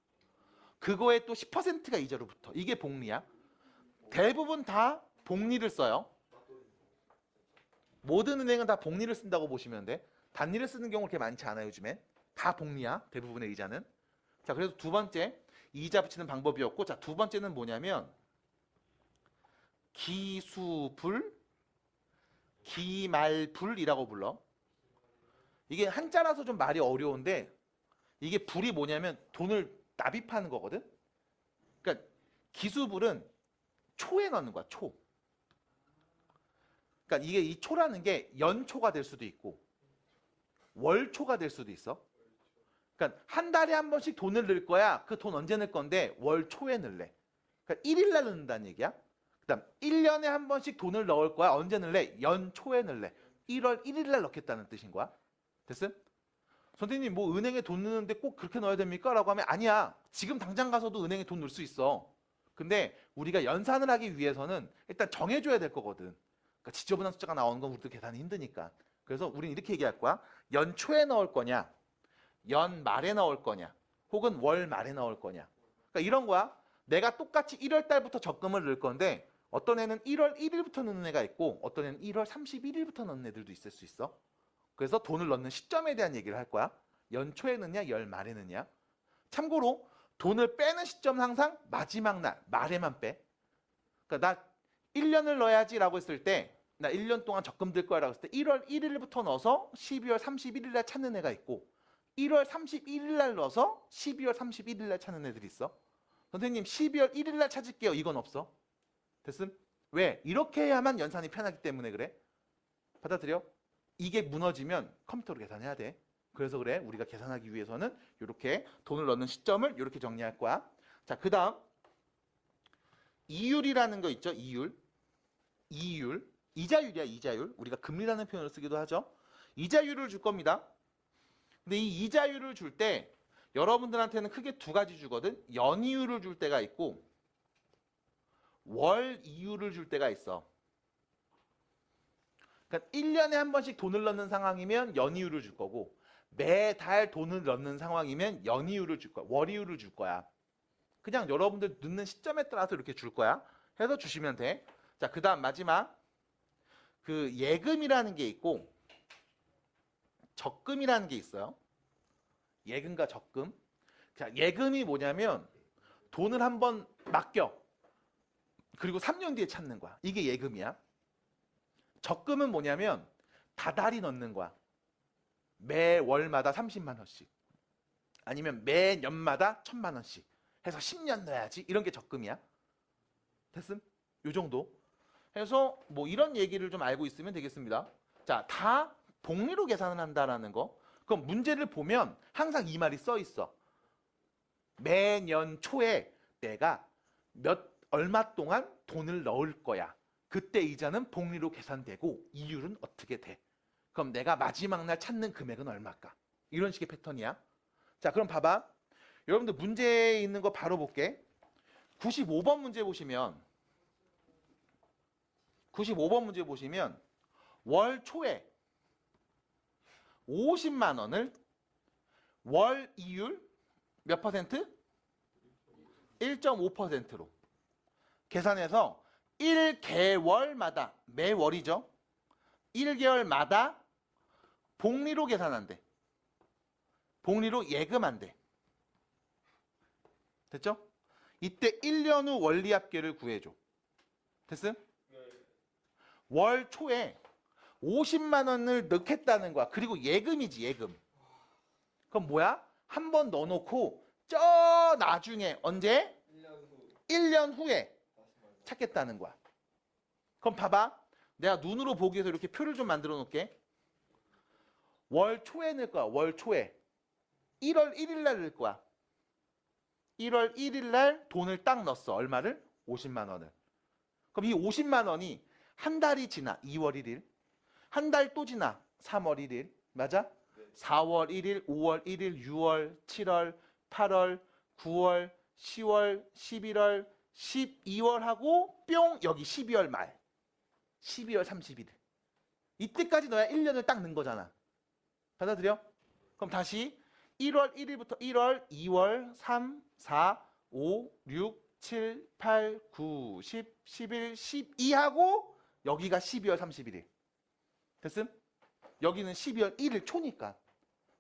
그거에 또 10%가 이자로 붙어. 이게 복리야. 대부분 다 복리를 써요. 모든 은행은 다 복리를 쓴다고 보시면 돼. 단리를 쓰는 경우 그렇게 많지 않아요. 요즘엔 다 복리야. 대부분의 이자는. 자, 그래서 두 번째 이자 붙이는 방법이었고, 자, 두 번째는 뭐냐면 기수불, 기말불이라고 불러. 이게 한자라서 좀 말이 어려운데 이게 불이 뭐냐면 돈을 납입하는 거거든. 그러니까 기수불은 초에 넣는 거야. 초. 그러니까 이게 이 초라는 게 연초가 될 수도 있고 월초가 될 수도 있어. 그러니까 한 달에 한 번씩 돈을 넣을 거야. 그 돈 언제 넣을 건데 월초에 넣을래. 그러니까 1일 날 넣는다는 얘기야. 그다음 1년에 한 번씩 돈을 넣을 거야. 언제 넣을래? 연초에 넣을래. 1월 1일 날 넣겠다는 뜻인 거야. 됐음? 선생님 뭐 은행에 돈 넣는데 꼭 그렇게 넣어야 됩니까? 라고 하면 아니야. 지금 당장 가서도 은행에 돈 넣을 수 있어. 근데 우리가 연산을 하기 위해서는 일단 정해줘야 될 거거든. 그러니까 지저분한 숫자가 나오는 건 우리도 계산이 힘드니까. 그래서 우리는 이렇게 얘기할 거야. 연초에 넣을 거냐, 연말에 넣을 거냐, 혹은 월말에 넣을 거냐. 그러니까 이런 거야. 내가 똑같이 1월 달부터 적금을 넣을 건데 어떤 애는 1월 1일부터 넣는 애가 있고 어떤 애는 1월 31일부터 넣는 애들도 있을 수 있어. 그래서 돈을 넣는 시점에 대한 얘기를 할 거야. 연초에 넣냐, 연말에 넣냐. 참고로 돈을 빼는 시점은 항상 마지막 날, 말에만 빼. 그러니까 나 1년을 넣어야지라고 했을 때 나 1년 동안 적금 들 거야 라고 했을 때 1월 1일부터 넣어서 12월 31일 날 찾는 애가 있고 1월 31일 날 넣어서 12월 31일 날 찾는 애들이 있어. 선생님 12월 1일 날 찾을게요. 이건 없어. 됐음? 왜? 이렇게 해야만 연산이 편하기 때문에 그래. 받아들여? 이게 무너지면 컴퓨터로 계산해야 돼. 그래서 그래. 우리가 계산하기 위해서는 이렇게 돈을 넣는 시점을 이렇게 정리할 거야. 자, 그 다음 이율이라는 거 있죠. 이율. 이자율이야. 이자율. 우리가 금리라는 표현을 쓰기도 하죠. 이자율을 줄 겁니다. 근데 이 이자율을 줄 때 여러분들한테는 크게 두 가지 주거든. 연이율을 줄 때가 있고 월이율을 줄 때가 있어. 그러니까 1년에 한 번씩 돈을 넣는 상황이면 연이율을 줄 거고 매달 돈을 넣는 상황이면 연이율을 줄 거야. 월이율을 줄 거야. 그냥 여러분들 넣는 시점에 따라서 이렇게 줄 거야. 해서 주시면 돼. 자, 그 다음 마지막 그 예금이라는 게 있고 적금이라는 게 있어요. 예금과 적금. 자, 예금이 뭐냐면 돈을 한번 맡겨. 그리고 3년 뒤에 찾는 거야. 이게 예금이야. 적금은 뭐냐면 다달이 넣는 거야. 매월마다 30만 원씩. 아니면 매년마다 1,000만 원씩 해서 10년 넣어야지. 이런 게 적금이야. 됐음? 요 정도. 해서 뭐 이런 얘기를 좀 알고 있으면 되겠습니다. 자, 다 복리로 계산을 한다라는 거. 그럼 문제를 보면 항상 이 말이 써 있어. 매년 초에 내가 얼마 동안 돈을 넣을 거야. 그때 이자는 복리로 계산되고 이율은 어떻게 돼? 그럼 내가 마지막 날 찾는 금액은 얼마일까? 이런 식의 패턴이야. 자, 그럼 봐봐. 여러분들 문제에 있는 거 바로 볼게. 95번 문제 보시면 95번 문제 보시면 월 초에 50만 원을 월 이율 몇 퍼센트? 1.5%로 계산해서 1개월마다 매월이죠. 1개월마다 복리로 계산한대. 복리로 예금한대. 됐죠? 이때 1년 후 원리합계를 구해줘. 됐음? 월 초에 50만 원을 넣겠다는 거야. 그리고 예금이지, 예금. 그럼 뭐야? 한 번 넣어놓고 저 나중에 언제? 1년 후에 찾겠다는 거야. 그럼 봐봐. 내가 눈으로 보기 위해서 이렇게 표를 좀 만들어 놓을게. 월 초에 넣을 거야. 월 초에. 1월 1일 날 넣을 거야. 1월 1일 날 돈을 딱 넣었어. 얼마를? 50만 원을. 그럼 이 50만 원이 한 달이 지나 2월 1일. 한 달 또 지나 3월 1일. 맞아? 4월 1일, 5월 1일, 6월, 7월, 8월, 9월, 10월, 11월, 12월 하고 뿅 여기 12월 말. 12월 31일. 이때까지 넣어야 1년을 딱 넣은 거잖아. 받아들여? 그럼 다시 1월 1일부터 1월, 2월, 3, 4, 5, 6, 7, 8, 9, 10, 11, 12 하고 여기가 12월 31일. 됐음? 여기는 12월 1일 초니까.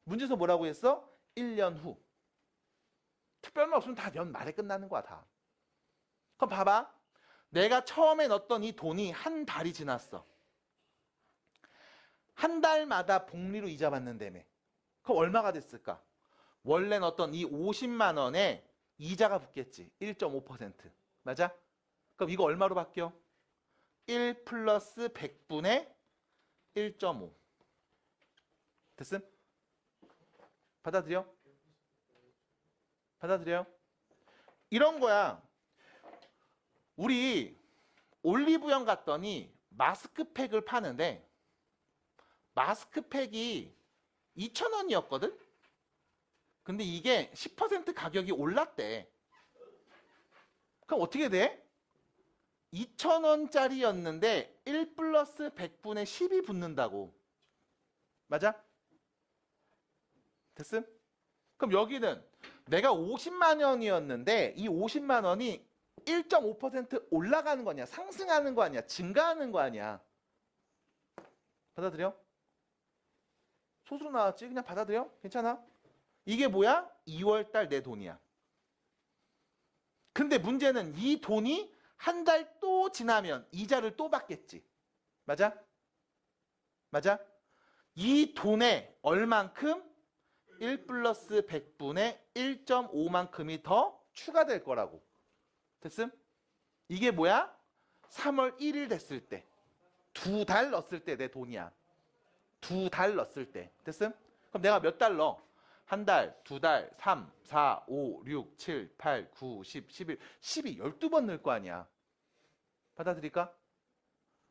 문제에서 뭐라고 했어? 1년 후. 특별한 거 없으면 다 년 말에 끝나는 거야, 다. 그럼 봐봐. 내가 처음에 넣었던 이 돈이 한 달이 지났어. 한 달마다 복리로 이자 받는다며. 그럼 얼마가 됐을까? 원래 넣었던 이 50만 원에 이자가 붙겠지. 1.5%. 맞아? 그럼 이거 얼마로 바뀌어? 1 플러스 100분의 1.5. 됐음? 받아들여? 받아들여? 이런 거야. 우리 올리브영 갔더니 마스크팩을 파는데 마스크팩이 2,000원이었거든? 근데 이게 10% 가격이 올랐대. 그럼 어떻게 돼? 2,000원짜리였는데 1 플러스 100분의 10이 붙는다고. 맞아? 됐음? 그럼 여기는 내가 50만 원이었는데 이 50만 원이 1.5% 올라가는 거 아니야? 상승하는 거 아니야? 증가하는 거 아니야? 받아들여? 소수로 나왔지? 그냥 받아들여? 괜찮아? 이게 뭐야? 2월 달 내 돈이야. 근데 문제는 이 돈이 한 달 또 지나면 이자를 또 받겠지. 맞아? 맞아? 이 돈에 얼만큼? 1 플러스 100분의 1.5만큼이 더 추가될 거라고. 됐음? 이게 뭐야? 3월 1일 됐을 때. 2달 넣었을 때 내 돈이야. 2달 넣었을 때. 됐음? 그럼 내가 몇 달 넣어? 한 달, 2달, 3, 4, 5, 6, 7, 8, 9, 10, 11, 12, 12번 넣을 거 아니야. 받아들일까?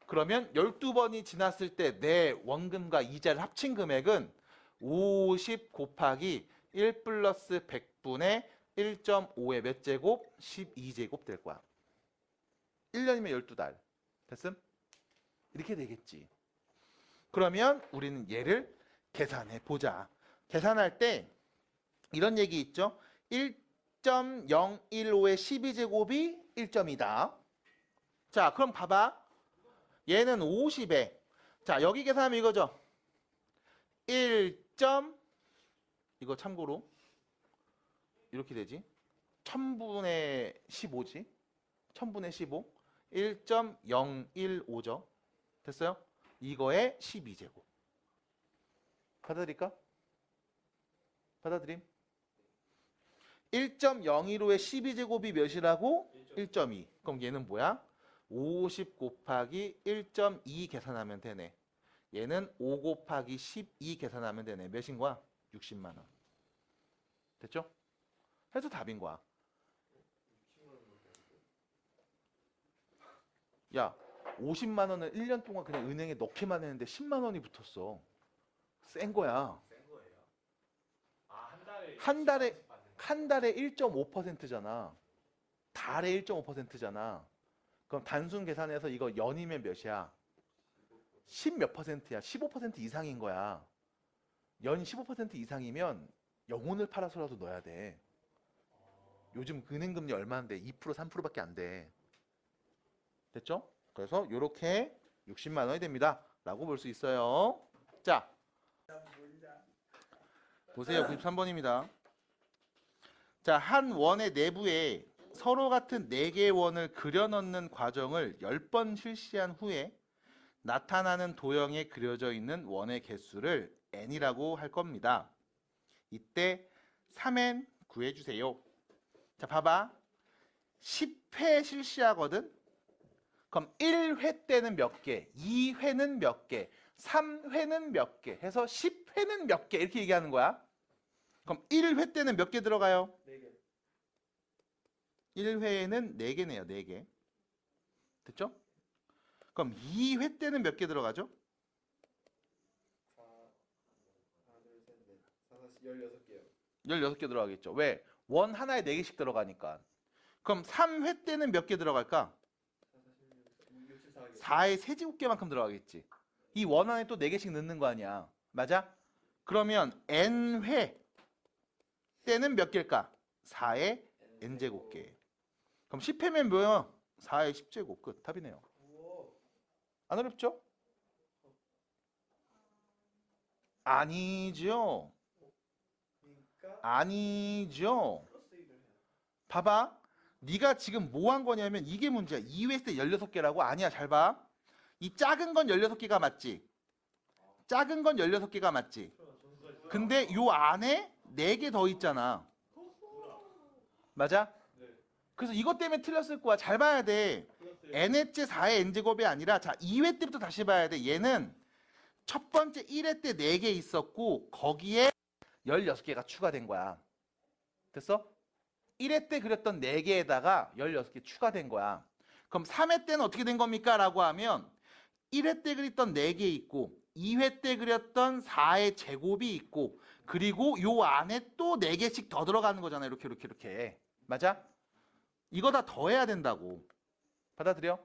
그러면 12번이 지났을 때 내 원금과 이자를 합친 금액은 50 곱하기 1 플러스 100분의 1.5의 몇 제곱? 12제곱 될 거야. 1년이면 12달. 됐음? 이렇게 되겠지. 그러면 우리는 얘를 계산해 보자. 계산할 때 이런 얘기 있죠. 1.015의 12제곱이 1점이다. 자, 그럼 봐봐. 얘는 50에 자, 여기 계산하면 이거죠. 1.015 이거 참고로 이렇게 되지. 1000분의 15지. 1000분의 15. 1.015죠. 됐어요? 이거의 12제곱. 받아들일까? 받아들임? 1.015의 12제곱이 몇이라고? 1.2. 그럼 얘는 뭐야? 50 곱하기 1.2 계산하면 되네. 얘는 5 곱하기 12 계산하면 되네. 몇인 거야? 60만 원. 됐죠? 해서 답인 거야. 야, 50만 원을 1년 동안 그냥 은행에 넣기만 했는데 10만 원이 붙었어. 센 거야. 센 거예요? 아, 한 달에 1.5%잖아. 달에 1.5%잖아. 그럼 단순 계산해서 이거 연이면 몇이야? 10 몇 %야. 15% 이상인 거야. 연 15% 이상이면 영혼을 팔아서라도 넣어야 돼. 요즘 은행금리 얼마인데? 2% 3%밖에 안 돼. 됐죠? 그래서 이렇게 60만 원이 됩니다. 라고 볼 수 있어요. 자, 보세요. 93번입니다. 자, 한 원의 내부에 서로 같은 4개의 원을 그려 넣는 과정을 10번 실시한 후에 나타나는 도형에 그려져 있는 원의 개수를 n이라고 할 겁니다. 이때 3n 구해주세요. 자, 봐봐. 10회 실시하거든? 그럼 1회 때는 몇 개, 2회는 몇 개, 3회는 몇 개 해서 10회는 몇 개 이렇게 얘기하는 거야. 그럼 1회 때는 몇 개 들어가요? 4개. 1회에는 4개네요. 4개. 됐죠? 그럼 2회 때는 몇 개 들어가죠? 4, 하나, 둘, 셋, 넷. 4, 4, 16개요. 16개 들어가겠죠. 왜? 원 하나에 4개씩 들어가니까. 그럼 3회 때는 몇 개 들어갈까? 4, 4, 16, 64개. 4의 세제곱개만큼 들어가겠지. 이 원 안에 또 4개씩 넣는 거 아니야. 맞아? 그러면 n회 때는 몇 개일까? 4의 n제곱개. 그럼 10회면 뭐야? 4의 10제곱 끝. 답이네요. 우와. 안 어렵죠? 아니죠. 그러니까 아니죠. 플러스 1을 해요. 봐봐. 네가 지금 뭐 한 거냐면 이게 문제야. 2회 했을 때 16개라고? 아니야. 잘 봐. 이 작은 건 16개가 맞지? 작은 건 16개가 맞지? 근데 요 안에 4개 더 있잖아. 맞아? 네. 그래서 이것 때문에 틀렸을 거야. 잘 봐야 돼. 플러스 1. n회째 4의 n제곱이 아니라 자 2회 때부터 다시 봐야 돼. 얘는 첫 번째 1회 때 4개 있었고 거기에 16개가 추가된 거야. 됐어? 1회 때 그렸던 4개에다가 16개 추가된 거야. 그럼 3회 때는 어떻게 된 겁니까? 라고 하면 1회 때 그렸던 4개 있고 2회 때 그렸던 4의 제곱이 있고 그리고 요 안에 또 4개씩 더 들어가는 거잖아. 이렇게. 맞아? 이거 다 더해야 된다고. 받아들여?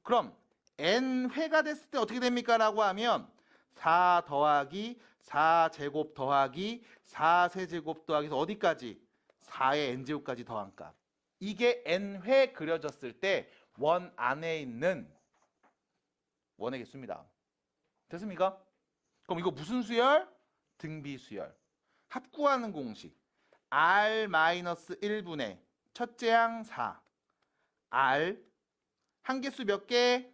그럼 n회가 됐을 때 어떻게 됩니까? 라고 하면 4 더하기 4제곱 더하기 4세제곱 더하기 해서 어디까지? 4의 n제곱까지 더한 값. 이게 n회 그려졌을 때 원 안에 있는 원의 개수입니다. 됐습니까? 그럼 이거 무슨 수열? 등비수열. 합구하는 공식. r-1분의 첫째 항 4. r 한 개수 몇 개?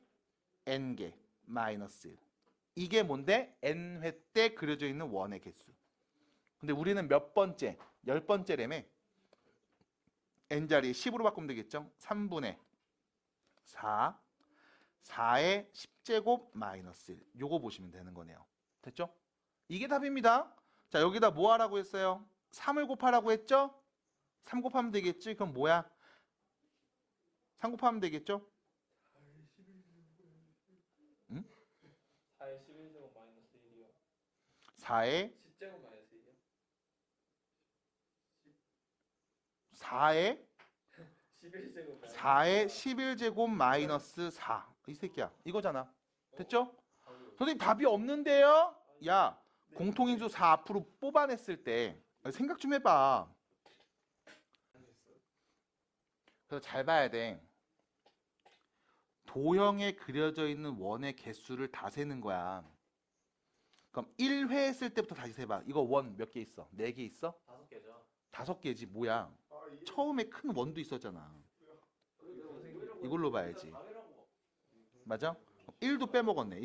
n개. 마이너스 1. 이게 뭔데? n회 때 그려져 있는 원의 개수. 근데 우리는 몇 번째? 10번째라며. n자리 10으로 바꾸면 되겠죠? 3분의 4. 4의 10제곱 마이너스 1. 요거 보시면 되는 거네요. 됐죠? 이게 답입니다. 자, 여기다 뭐 하라고 했어요? 3을 곱하라고 했죠? 3 곱하면 되겠지? 그럼 뭐야? 3 곱하면 되겠죠? 4의 11제곱 마이너스 1이요. 4의 10제곱 마이너스 1이요. 4의 11제곱 4의 11제곱 마이너스 4. 이 새끼야. 이거잖아. 됐죠? 선생님 답이 없는데요? 야, 공통인수 4 앞으로 뽑아냈을 때 생각 좀 해봐. 그래서 잘 봐야 돼. 도형에 그려져 있는 원의 개수를 다 세는 거야. 그럼 1회 했을 때부터 다시 세봐. 이거 원 몇 개 있어? 4개 있어? 5개죠. 5개지 뭐야. 아, 이게 처음에 큰 원도 있었잖아. 이걸로 봐야지. 맞아? 1도 빼먹었네.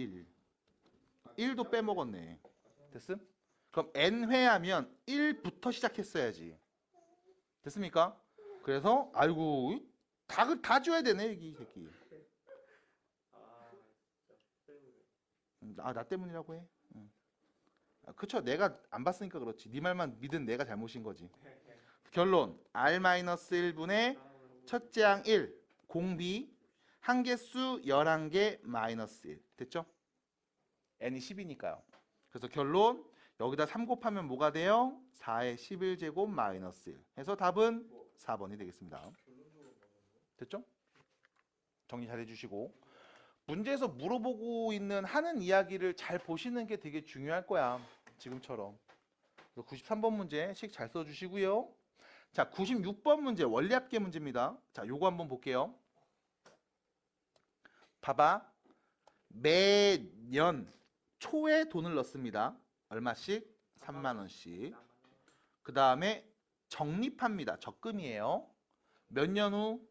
1도 빼먹었네. 됐음? 그럼 n회 하면 1부터 시작했어야지. 됐습니까? 그래서 아이고 다 줘야 되네 이 새끼. 나 때문이라고 해. 응. 그쵸. 내가 안 봤으니까 그렇지. 네 말만 믿은 내가 잘못인 거지. 결론 R-1분의 첫째 항 1 공비 한개수 11개 마이너스 1 됐죠? n이 10이니까요. 그래서 결론 여기다 3 곱하면 뭐가 돼요? 4의 11제곱 마이너스 1 해서 답은 4번이 되겠습니다. 됐죠? 정리 잘 해주시고 문제에서 물어보고 있는 하는 이야기를 잘 보시는 게 되게 중요할 거야. 지금처럼. 93번 문제 식 잘 써주시고요. 자, 96번 문제 원리합계 문제입니다. 자, 요거 한번 볼게요. 봐봐. 매년 초에 돈을 넣습니다. 얼마씩? 3만 원씩. 그 다음에 적립합니다. 적금이에요. 몇 년 후?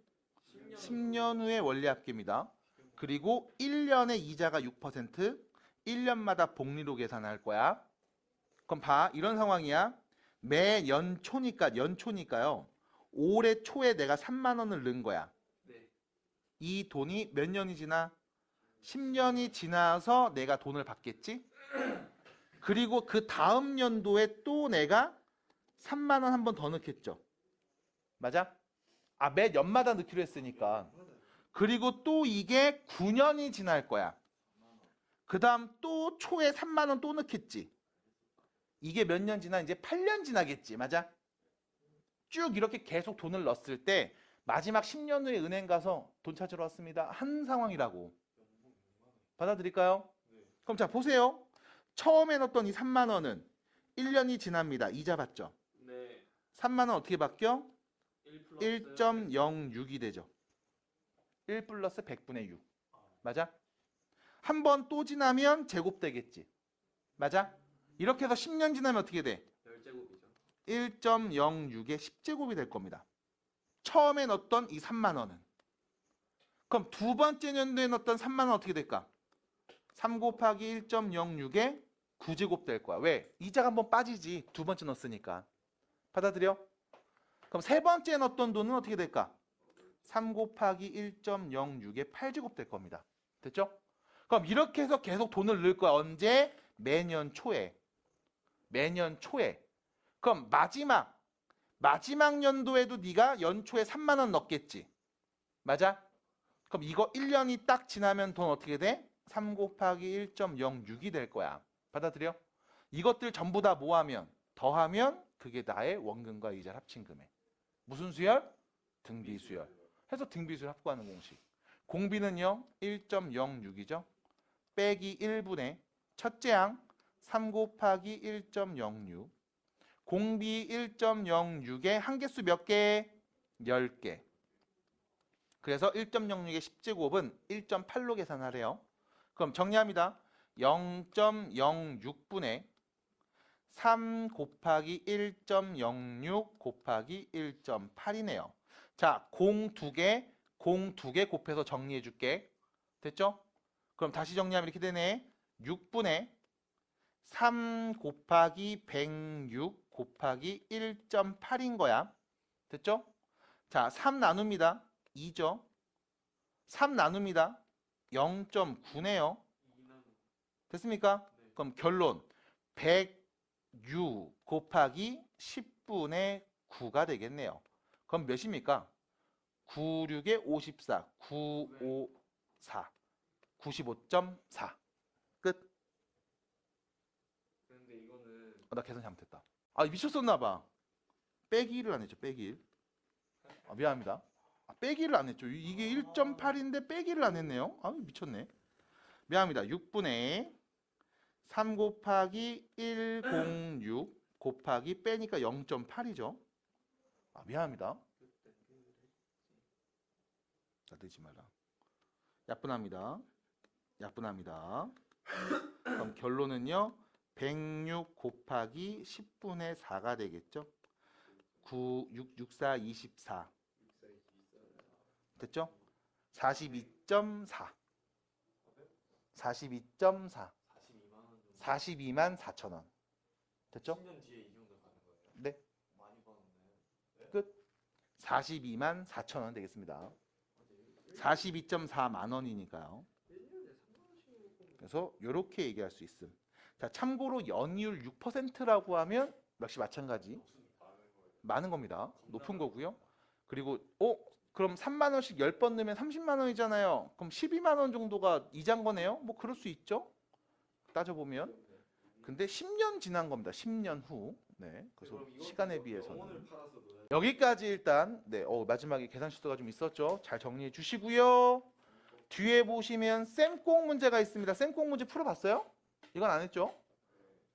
10년 후에 원리합계입니다. 그리고 1년에 이자가 6%, 1년마다 복리로 계산할 거야. 그럼 봐. 이런 상황이야. 매 연초니까요. 올해 초에 내가 3만 원을 넣은 거야. 네. 이 돈이 몇 년이 지나? 10년이 지나서 내가 돈을 받겠지? 그리고 그 다음 연도에 또 내가 3만 원 한 번 더 넣겠죠. 맞아? 아, 매 연마다 넣기로 했으니까. 그리고 또 이게 9년이 지날 거야. 그 다음 또 초에 3만 원 또 넣겠지. 이게 몇 년 지나? 이제 8년 지나겠지. 맞아? 쭉 이렇게 계속 돈을 넣었을 때 마지막 10년 후에 은행 가서 돈 찾으러 왔습니다. 한 상황이라고. 받아들일까요? 그럼 자 보세요. 처음에 넣었던 이 3만 원은 1년이 지납니다. 이자 받죠. 네. 3만 원 어떻게 바뀌어? 1 플러스 1.06이 되죠. 1 플러스 100분의 6. 맞아? 한 번 또 지나면 제곱되겠지. 맞아? 이렇게 해서 10년 지나면 어떻게 돼? 10제곱이죠. 1.06의 10제곱이 될 겁니다. 처음에 넣었던 이 3만 원은. 그럼 두 번째 연도에 넣었던 3만 원 어떻게 될까? 3 곱하기 1.06의 9제곱 될 거야. 왜? 이자가 한번 빠지지. 두 번째 넣었으니까. 받아들여? 그럼 세 번째 넣었던 돈은 어떻게 될까? 3 곱하기 1.06의 8제곱 될 겁니다. 됐죠? 그럼 이렇게 해서 계속 돈을 넣을 거야. 언제? 매년 초에. 매년 초에. 그럼 마지막 연도에도 네가 연초에 3만 원 넣겠지. 맞아? 그럼 이거 1년이 딱 지나면 돈 어떻게 돼? 3 곱하기 1.06이 될 거야. 받아들여? 이것들 전부 다 모하면 더하면 그게 나의 원금과 이자를 합친 금액. 무슨 수열? 등비수열. 해서 등비수열 합구하는 공식. 공비는요 1.06이죠. 빼기 1분의 첫째 항 3 곱하기 1.06. 공비 1.06의 한개수 몇 개? 10개. 그래서 1.06의 10제곱은 1.8로 계산하래요. 그럼 정리합니다. 0.06분의 3 곱하기 1.06 곱하기 1.8이네요. 자, 공 두 개 곱해서 정리해 줄게. 됐죠? 그럼 다시 정리하면 이렇게 되네. 6분의 3 곱하기 106 곱하기 1.8인 거야. 됐죠? 자, 3 나눕니다. 2죠? 3 나눕니다. 0.9네요. 됐습니까? 네. 그럼 결론 106 곱하기 10분의 9가 되겠네요. 그럼 몇입니까? 96에 54, 954, 95.4. 끝. 근데 이거는 나 계산 잘못했다. 아, 미쳤었나 봐. 빼기 1을 안 했죠. 빼기 1. 아, 미안합니다. 빼기 1을 안 했죠. 이게 1.8인데 빼기 1을 안 했네요. 아, 미쳤네. 미안합니다. 6분의 3 곱하기 106 곱하기 빼니까 0.8이죠. 아, 미안합니다. 나대지 마라. 야분합니다. 야분합니다. 그럼 결론은요. 106 곱하기 10분의 4가 되겠죠? 9, 6, 6, 4, 24. 됐죠? 42.4. 42.4. 42만 4천 원. 됐죠? 10년 뒤에 이 정도 가는 거예요? 네. 많이 받았네. 끝. 42만 4천 원 되겠습니다. 42.4만 원이니까요. 1년에 3만 원씩 그래서 이렇게 얘기할 수 있음. 자, 참고로 연이율 6%라고 하면 역시 마찬가지 많은 겁니다. 높은 거고요. 그리고 그럼 3만 원씩 10번 넣으면 30만 원이잖아요. 그럼 12만 원 정도가 이자인 거네요. 뭐 그럴 수 있죠. 따져보면. 근데 10년 지난 겁니다. 10년 후. 네. 그래서 시간에 비해서는 여기까지 일단 마지막에 계산 실수가 좀 있었죠. 잘 정리해 주시고요. 뒤에 보시면 쌤꼭 문제가 있습니다. 쌤꼭 문제 풀어봤어요? 이건 안 했죠?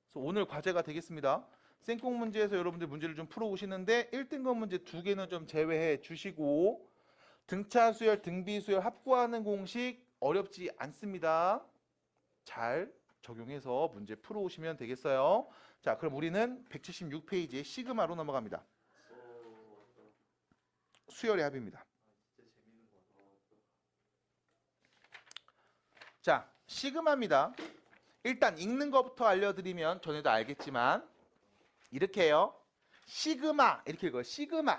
그래서 오늘 과제가 되겠습니다. 쌤꼭 문제에서 여러분들 문제를 좀 풀어오시는데 1등급 문제 2개는 좀 제외해 주시고 등차수열, 등비수열 합구하는 공식 어렵지 않습니다. 잘 적용해서 문제 풀어오시면 되겠어요. 자, 그럼 우리는 176페이지에 시그마로 넘어갑니다. 수열의 합입니다. 자, 시그마입니다. 일단 읽는 것부터 알려드리면 전에도 알겠지만 이렇게 해요. 시그마 이렇게 읽어요. 시그마.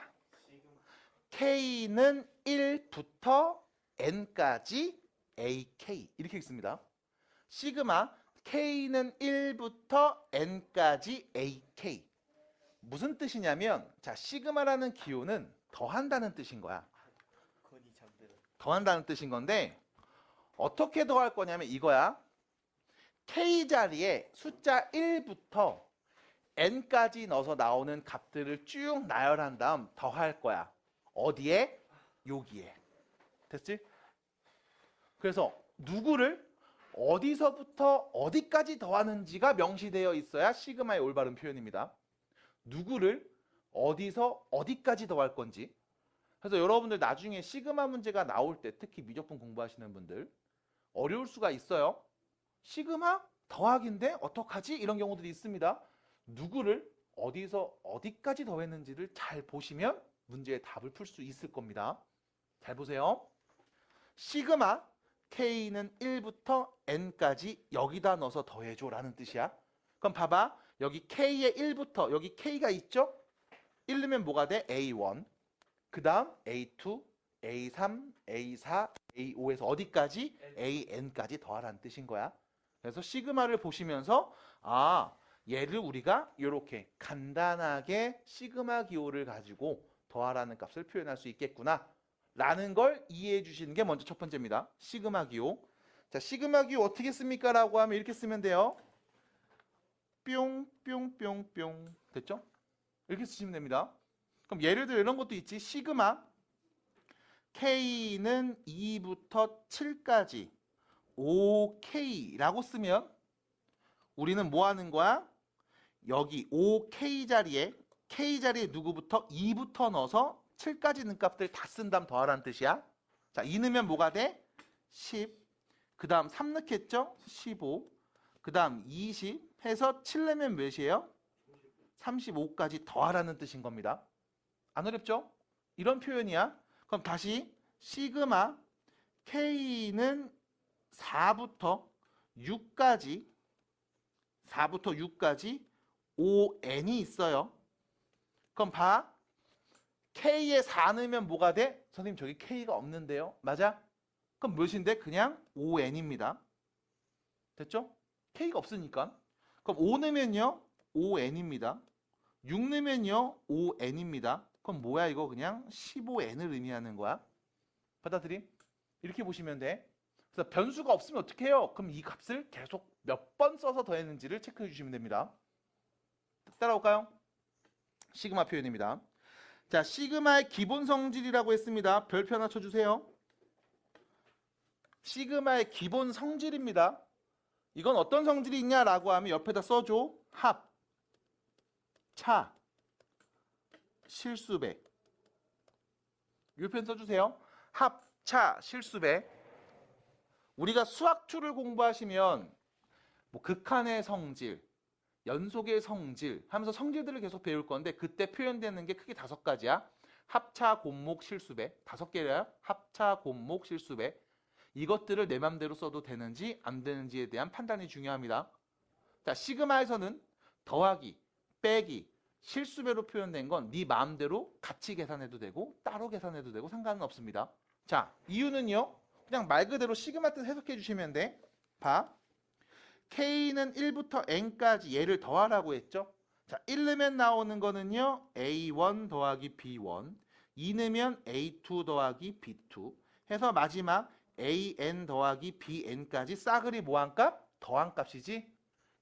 K는 1부터 N까지 AK 이렇게 읽습니다. 시그마 K는 1부터 N까지 AK. 무슨 뜻이냐면 자, 시그마라는 기호는 더한다는 뜻인 거야. 더한다는 뜻인 건데 어떻게 더할 거냐면 이거야. K 자리에 숫자 1부터 N까지 넣어서 나오는 값들을 쭉 나열한 다음 더할 거야. 어디에? 여기에. 됐지? 그래서 누구를 어디서부터 어디까지 더하는지가 명시되어 있어야 시그마의 올바른 표현입니다. 누구를 어디서 어디까지 더할 건지. 그래서 여러분들 나중에 시그마 문제가 나올 때 특히 미적분 공부하시는 분들 어려울 수가 있어요. 시그마 더하기인데 어떡하지? 이런 경우들이 있습니다. 누구를 어디서 어디까지 더했는지를 잘 보시면 문제의 답을 풀 수 있을 겁니다. 잘 보세요. 시그마 K는 1부터 N까지 여기다 넣어서 더해줘 라는 뜻이야. 그럼 봐봐. 여기 K의 1부터 여기 K가 있죠? 1 넣으면 뭐가 돼? A1 그 다음 A2 A3 A4 A5에서 어디까지? AN까지 더하라는 뜻인 거야. 그래서 시그마를 보시면서 얘를 우리가 이렇게 간단하게 시그마 기호를 가지고 더하라는 값을 표현할 수 있겠구나 라는 걸 이해해 주시는 게 먼저 첫 번째입니다. 시그마 기호. 자, 시그마 기호 어떻게 씁니까? 라고 하면 이렇게 쓰면 돼요. 뿅뿅뿅뿅. 됐죠? 이렇게 쓰시면 됩니다. 그럼 예를 들어 이런 것도 있지. 시그마 K는 2부터 7까지 5K라고 쓰면 우리는 뭐 하는 거야? 여기 5K 자리에 K 자리에 누구부터? 2부터 넣어서 7까지 있는 값들 다 쓴 다음 더하라는 뜻이야. 자, 2 넣으면 뭐가 돼? 10. 그 다음 3 넣겠죠? 15. 그 다음 20 해서 7 내면 몇이에요? 35까지 더하라는 뜻인 겁니다. 안 어렵죠? 이런 표현이야. 그럼 다시 시그마 K는 4부터 6까지 5N이 있어요. 그럼 봐. K에 4 넣으면 뭐가 돼? 선생님 저기 K가 없는데요. 맞아? 그럼 몇인데? 그냥 5N입니다. 됐죠? K가 없으니까. 그럼 5 넣으면요. 5N입니다. 6 넣으면요. 5N입니다. 그럼 뭐야 이거 그냥 15N을 의미하는 거야. 받아들임? 이렇게 보시면 돼. 그래서 변수가 없으면 어떻게 해요? 그럼 이 값을 계속 몇 번 써서 더했는지를 체크해 주시면 됩니다. 따라올까요? 시그마 표현입니다. 자, 시그마의 기본 성질이라고 했습니다. 별표 하나 쳐주세요. 시그마의 기본 성질입니다. 이건 어떤 성질이 있냐라고 하면 옆에다 써줘. 합, 차, 실수배. 이 표현 써주세요. 합, 차, 실수배. 우리가 수학 2를 공부하시면 뭐 극한의 성질, 연속의 성질 하면서 성질들을 계속 배울 건데 그때 표현되는 게 크게 5가지야. 합차, 곱목, 실수배. 5개래요. 합차, 곱목, 실수배. 이것들을 내 맘대로 써도 되는지 안 되는지에 대한 판단이 중요합니다. 자, 시그마에서는 더하기, 빼기, 실수배로 표현된 건 네 마음대로 같이 계산해도 되고 따로 계산해도 되고 상관은 없습니다. 자, 이유는요. 그냥 말 그대로 시그마 뜻 해석해 주시면 돼. 봐. K는 1부터 N까지 얘를 더하라고 했죠. 자, 1 넣으면 나오는 거는요. A1 더하기 B1, 2 넣으면 A2 더하기 B2 해서 마지막 AN 더하기 BN까지 싸그리 뭐한 값? 더한 값이지.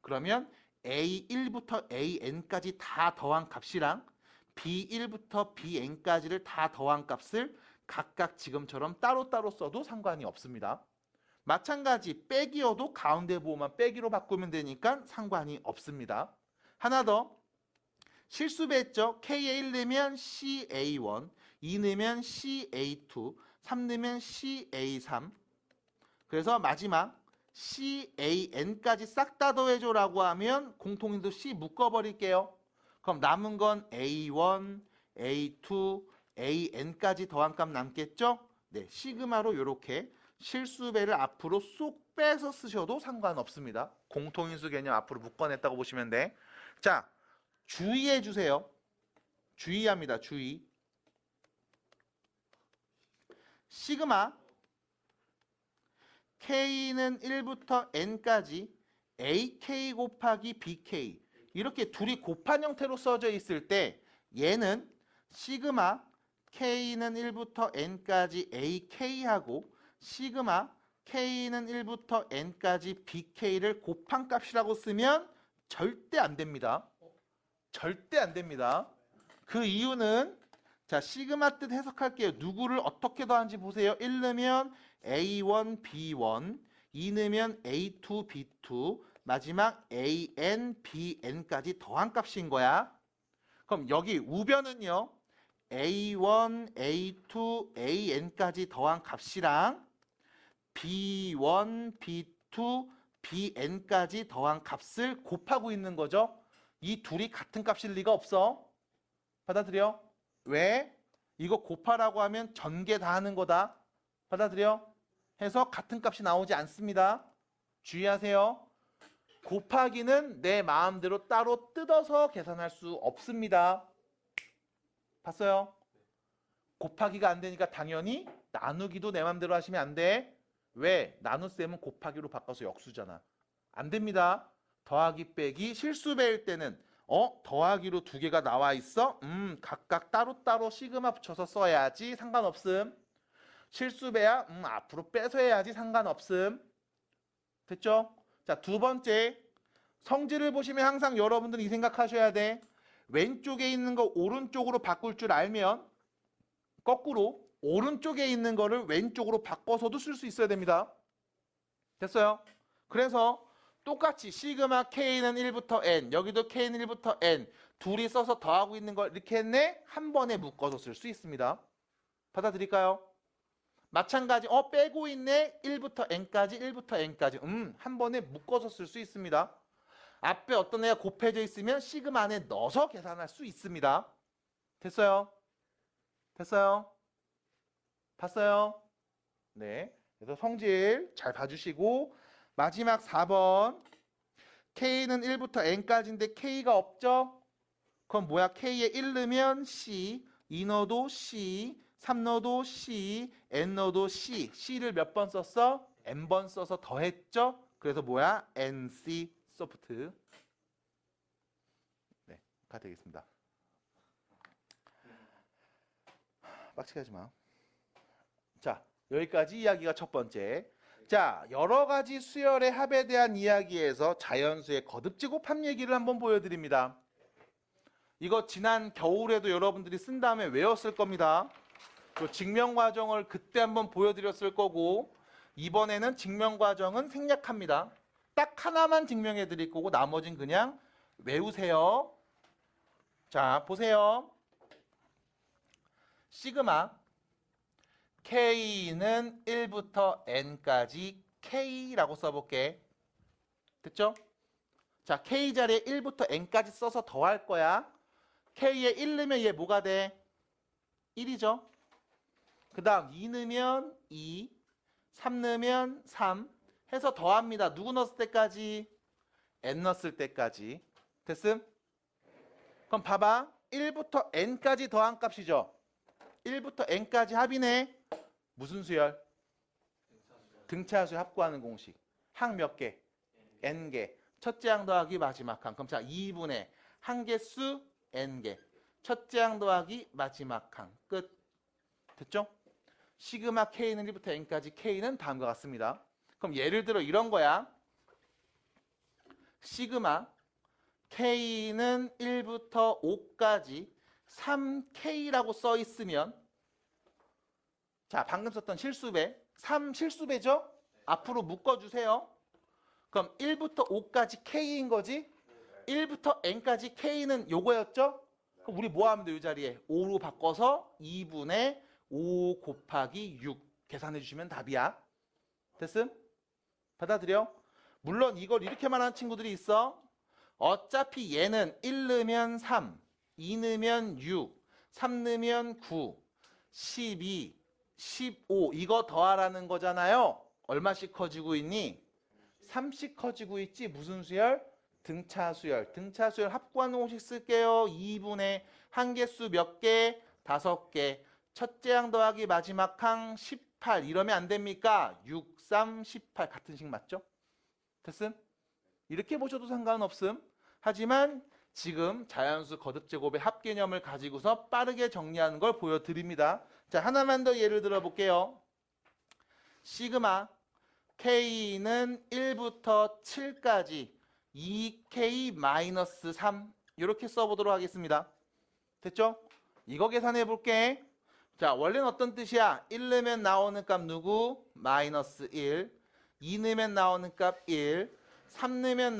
그러면 A1부터 AN까지 다 더한 값이랑 B1부터 BN까지를 다 더한 값을 각각 지금처럼 따로따로 써도 상관이 없습니다. 마찬가지 빼기여도 가운데 부호만 빼기로 바꾸면 되니까 상관이 없습니다. 하나 더 실수배했죠. K에 1 넣으면 CA1, 2 넣으면 CA2, 3 넣으면 CA3 그래서 마지막 CAN까지 싹 다 더해줘라고 하면 공통인수 C 묶어버릴게요. 그럼 남은 건 A1, A2, AN까지 더한 값 남겠죠? 네, 시그마로 이렇게 실수배를 앞으로 쏙 빼서 쓰셔도 상관없습니다. 공통인수 개념 앞으로 묶어냈다고 보시면 돼. 자, 주의해 주세요. 주의합니다. 주의. 시그마 K는 1부터 N까지 AK 곱하기 BK 이렇게 둘이 곱한 형태로 써져 있을 때 얘는 시그마 K는 1부터 N까지 AK하고 시그마 K는 1부터 N까지 BK를 곱한 값이라고 쓰면 절대 안 됩니다. 절대 안 됩니다. 그 이유는 자 시그마 뜻 해석할게요. 누구를 어떻게 더하는지 보세요. 1 넣으면 A1, B1, 2 넣으면 A2, B2, 마지막 AN, BN까지 더한 값인 거야. 그럼 여기 우변은요. A1, A2, AN까지 더한 값이랑 B1, B2, BN까지 더한 값을 곱하고 있는 거죠. 이 둘이 같은 값일 리가 없어. 받아들여? 왜? 이거 곱하라고 하면 전개 다 하는 거다. 받아들여? 해서 같은 값이 나오지 않습니다. 주의하세요. 곱하기는 내 마음대로 따로 뜯어서 계산할 수 없습니다. 봤어요? 곱하기가 안 되니까 당연히 나누기도 내 마음대로 하시면 안 돼. 왜? 나눗셈은 곱하기로 바꿔서 역수잖아. 안 됩니다. 더하기 빼기 실수배일 때는 더하기로 2개가 나와 있어? 각각 따로따로 시그마 붙여서 써야지 상관없음. 실수배야? 앞으로 빼서 해야지 상관없음. 됐죠? 자, 두 번째 성질을 보시면 항상 여러분들은 이 생각하셔야 돼. 왼쪽에 있는 거 오른쪽으로 바꿀 줄 알면 거꾸로 오른쪽에 있는 거를 왼쪽으로 바꿔서도 쓸 수 있어야 됩니다. 됐어요? 그래서 똑같이 시그마 K는 1부터 N, 여기도 K는 1부터 N 둘이 써서 더하고 있는 걸 이렇게 했네? 한 번에 묶어서 쓸 수 있습니다. 받아들일까요? 마찬가지 빼고 있네? 1부터 N까지 1부터 N까지 한 번에 묶어서 쓸 수 있습니다. 앞에 어떤 애가 곱해져 있으면 시그마 안에 넣어서 계산할 수 있습니다. 됐어요? 됐어요? 봤어요? 네. 그래서 성질 잘 봐주시고 마지막 4번 K는 1부터 N까지인데 K가 없죠? 그럼 뭐야? K에 1 넣으면 C, 2 넣어도 C, 3 넣어도 C, N 넣어도 C. C를 몇 번 썼어? N번 써서 더했죠? 그래서 뭐야? NC 소프트. 네, 가 되겠습니다. 빡치게 하지 마. 자, 여기까지 이야기가 첫 번째. 자, 여러 가지 수열의 합에 대한 이야기에서 자연수의 거듭제곱합 얘기를 한번 보여드립니다. 이거 지난 겨울에도 여러분들이 쓴 다음에 외웠을 겁니다. 그 증명 과정을 그때 한번 보여드렸을 거고 이번에는 증명 과정은 생략합니다. 딱 하나만 증명해 드릴 거고 나머진 그냥 외우세요. 자, 보세요. 시그마 K는 1부터 N까지 K라고 써볼게. 됐죠? 자, K 자리에 1부터 N까지 써서 더할 거야. K에 1 넣으면 얘 뭐가 돼? 1이죠. 그 다음 2 넣으면 2, 3 넣으면 3 해서 더합니다. 누구 넣었을 때까지? N 넣었을 때까지. 됐음? 그럼 봐봐. 1부터 N까지 더한 값이죠. 1부터 N까지 합이네. 무슨 수열? 등차수열 합구하는 공식. 항 몇 개? N개. 첫째 항 더하기 마지막 항. 그럼 자 2분의 항개수 N개. 첫째 항 더하기 마지막 항. 끝. 됐죠? 시그마 K는 1부터 N까지 K는 다음과 같습니다. 그럼 예를 들어 이런 거야. 시그마 K는 1부터 5까지 3K라고 써 있으면 자 방금 썼던 실수배 3 실수배죠? 앞으로 묶어주세요. 그럼 1부터 5까지 K인 거지? 1부터 N까지 K는 요거였죠? 그럼 우리 뭐 하면 돼? 이 자리에 5로 바꿔서 2분의 5 곱하기 6 계산해 주시면 답이야. 됐음? 받아들여? 물론 이걸 이렇게 말하는 친구들이 있어. 어차피 얘는 1 넣으면 3, 2 넣으면 6, 3 넣으면 9, 12, 15 이거 더하라는 거잖아요. 얼마씩 커지고 있니? 3씩 커지고 있지. 무슨 수열? 등차수열. 등차수열 합구하는 공식 쓸게요. 2분의 항개수 몇 개? 5개. 첫째 항 더하기 마지막 항 18 이러면 안 됩니까? 6, 3, 18 같은 식 맞죠? 됐음? 이렇게 보셔도 상관없음. 하지만 지금 자연수 거듭제곱의 합개념을 가지고서 빠르게 정리하는 걸 보여드립니다. 자, 하나만 더 예를 들어 볼게요. 시그마 K는 1부터 7까지 2K-3 이렇게 써보도록 하겠습니다. 됐죠? 이거 계산해 볼게. 자, 원래는 어떤 뜻이야? 1 넣으면 나오는 값 누구? 마이너스 1. 2 넣으면 나오는 값 1. 3 넣으면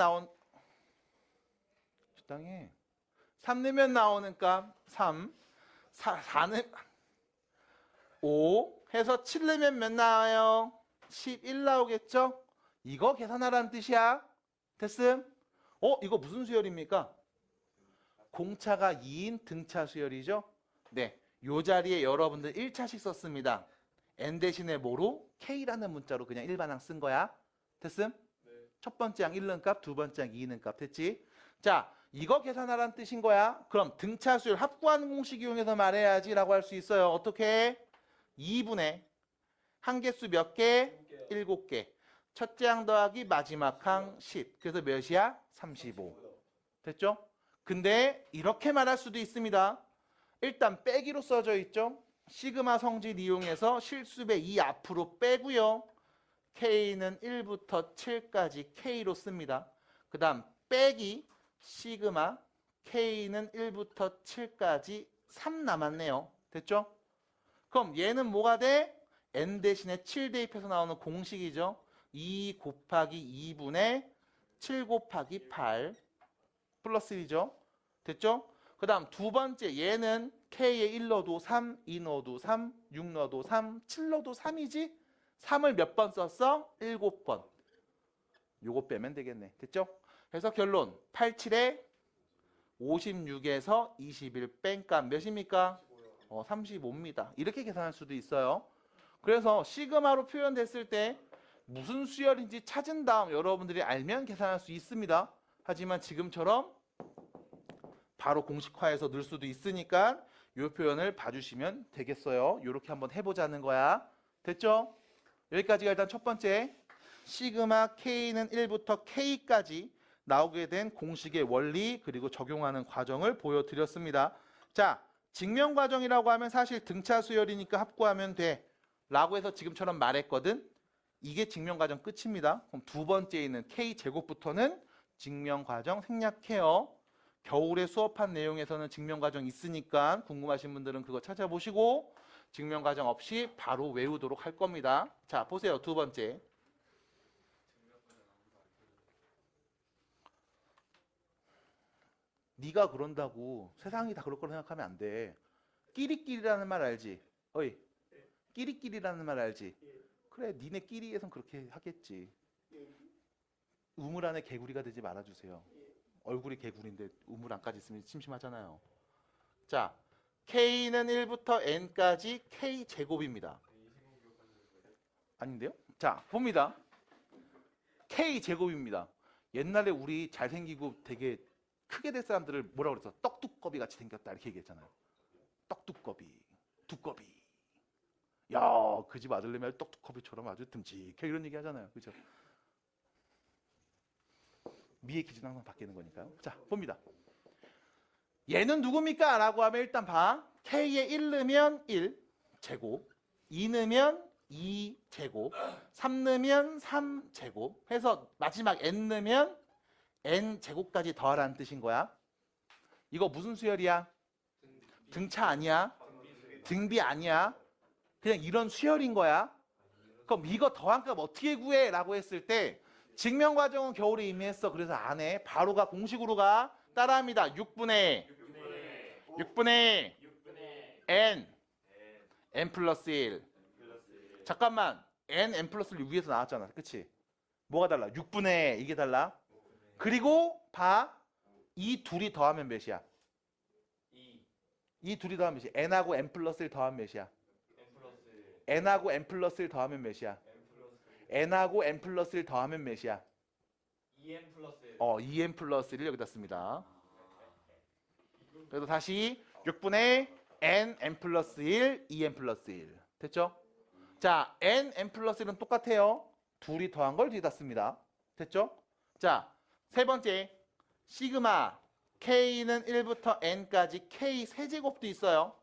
적당해. 3 넣으면 나오는 값 3. 4는 5 해서 7 넣으면 몇 나와요? 11 나오겠죠? 이거 계산하라는 뜻이야. 됐음? 이거 무슨 수열입니까? 공차가 2인 등차 수열이죠? 네. 요 자리에 여러분들 1차씩 썼습니다. N 대신에 뭐로? K라는 문자로 그냥 일반항 쓴 거야. 됐음? 네. 첫 번째 항 1는 값, 두 번째 항 2는 값. 됐지? 자, 이거 계산하라는 뜻인 거야. 그럼 등차수열 합구하는 공식 이용해서 말해야지 라고 할 수 있어요. 어떻게? 2분의 항개수 몇 개? 7개. 첫째 항 더하기 마지막 항 10. 그래서 몇이야? 35. 됐죠? 근데 이렇게 말할 수도 있습니다. 일단 빼기로 써져 있죠. 시그마 성질 이용해서 실수배 2 앞으로 빼고요. K는 1부터 7까지 K로 씁니다. 그 다음 빼기 시그마 K는 1부터 7까지 3 남았네요. 됐죠? 그럼 얘는 뭐가 돼? N 대신에 7 대입해서 나오는 공식이죠. 2 곱하기 2분의 7 곱하기 8 플러스 1이죠. 됐죠? 그 다음 두 번째 얘는 K에 1 넣어도 3, 2 넣어도 3, 6 넣어도 3, 7 넣어도 3이지? 3을 몇 번 썼어? 7번. 요거 빼면 되겠네. 됐죠? 그래서 결론 87에 56에서 21 뺀 값 몇입니까? 35입니다. 이렇게 계산할 수도 있어요. 그래서 시그마로 표현됐을 때 무슨 수열인지 찾은 다음 여러분들이 알면 계산할 수 있습니다. 하지만 지금처럼 바로 공식화해서 넣을 수도 있으니까 이 표현을 봐주시면 되겠어요. 이렇게 한번 해보자는 거야. 됐죠? 여기까지가 일단 첫 번째 시그마 K는 1부터 K까지 나오게 된 공식의 원리 그리고 적용하는 과정을 보여드렸습니다. 자, 증명 과정이라고 하면 사실 등차 수열이니까 합구하면 돼 라고 해서 지금처럼 말했거든. 이게 증명 과정 끝입니다. 그럼 두 번째에 있는 K제곱부터는 증명 과정 생략해요. 겨울에 수업한 내용에서는 증명 과정 있으니까 궁금하신 분들은 그거 찾아보시고 증명 과정 없이 바로 외우도록 할 겁니다. 자, 보세요. 두 번째. 네가 그런다고 세상이 다 그럴 거라 생각하면 안 돼. 끼리끼리라는 말 알지? 어이. 끼리끼리라는 말 알지? 그래, 니네끼리에선 그렇게 하겠지. 우물 안에 개구리가 되지 말아주세요. 얼굴이 개구리인데 우물 안까지 있으면 심심하잖아요. 자, K는 1부터 N까지 K제곱입니다. 아닌데요? 자, 봅니다. K제곱입니다. 옛날에 우리 잘생기고 되게 크게 될 사람들을 뭐라고 그랬어? 떡두꺼비 같이 생겼다 이렇게 얘기했잖아요. 떡두꺼비, 두꺼비. 야, 그 집 아들내미 떡두꺼비처럼 아주 듬직해 이런 얘기 하잖아요. 그죠? 미의 기준은 항상 바뀌는 거니까요. 자, 봅니다. 얘는 누굽니까? 라고 하면 일단 봐. K에 1 넣으면 1 제곱, 2 넣으면 2 제곱, 3 넣으면 3 제곱 해서 마지막 N 넣으면 N 제곱까지 더하라는 뜻인 거야. 이거 무슨 수열이야? 등차 아니야? 등비 아니야? 그냥 이런 수열인 거야. 그럼 이거 더한 값 어떻게 구해? 라고 했을 때 증명 과정은 겨울에 이미 했어. 그래서 안 해. 바로 가. 공식으로 가. 따라합니다. 6분의 N N 플러스 1. 잠깐만. N 플러스 1 위에서 나왔잖아. 그치? 뭐가 달라? 6분의 이게 달라. 그리고 봐. 이 둘이 더하면 몇이야? 이 둘이 더하면 몇이야? N하고 N 플러스 1 더하면 몇이야? N하고 N 플러스 1 더하면 몇이야? N하고 N 플러스 1 더하면 몇이야? 2n 플러스 1. 2n 플러스 1을 여기다 씁니다. 그래서 다시 6분의 N 플러스 1, 2n 플러스 1. 됐죠? 자, N 플러스 1은 똑같아요. 둘이 더한 걸 뒤에다 씁니다. 됐죠? 자, 세 번째. 시그마 K는 1부터 N까지 K 세제곱도 있어요.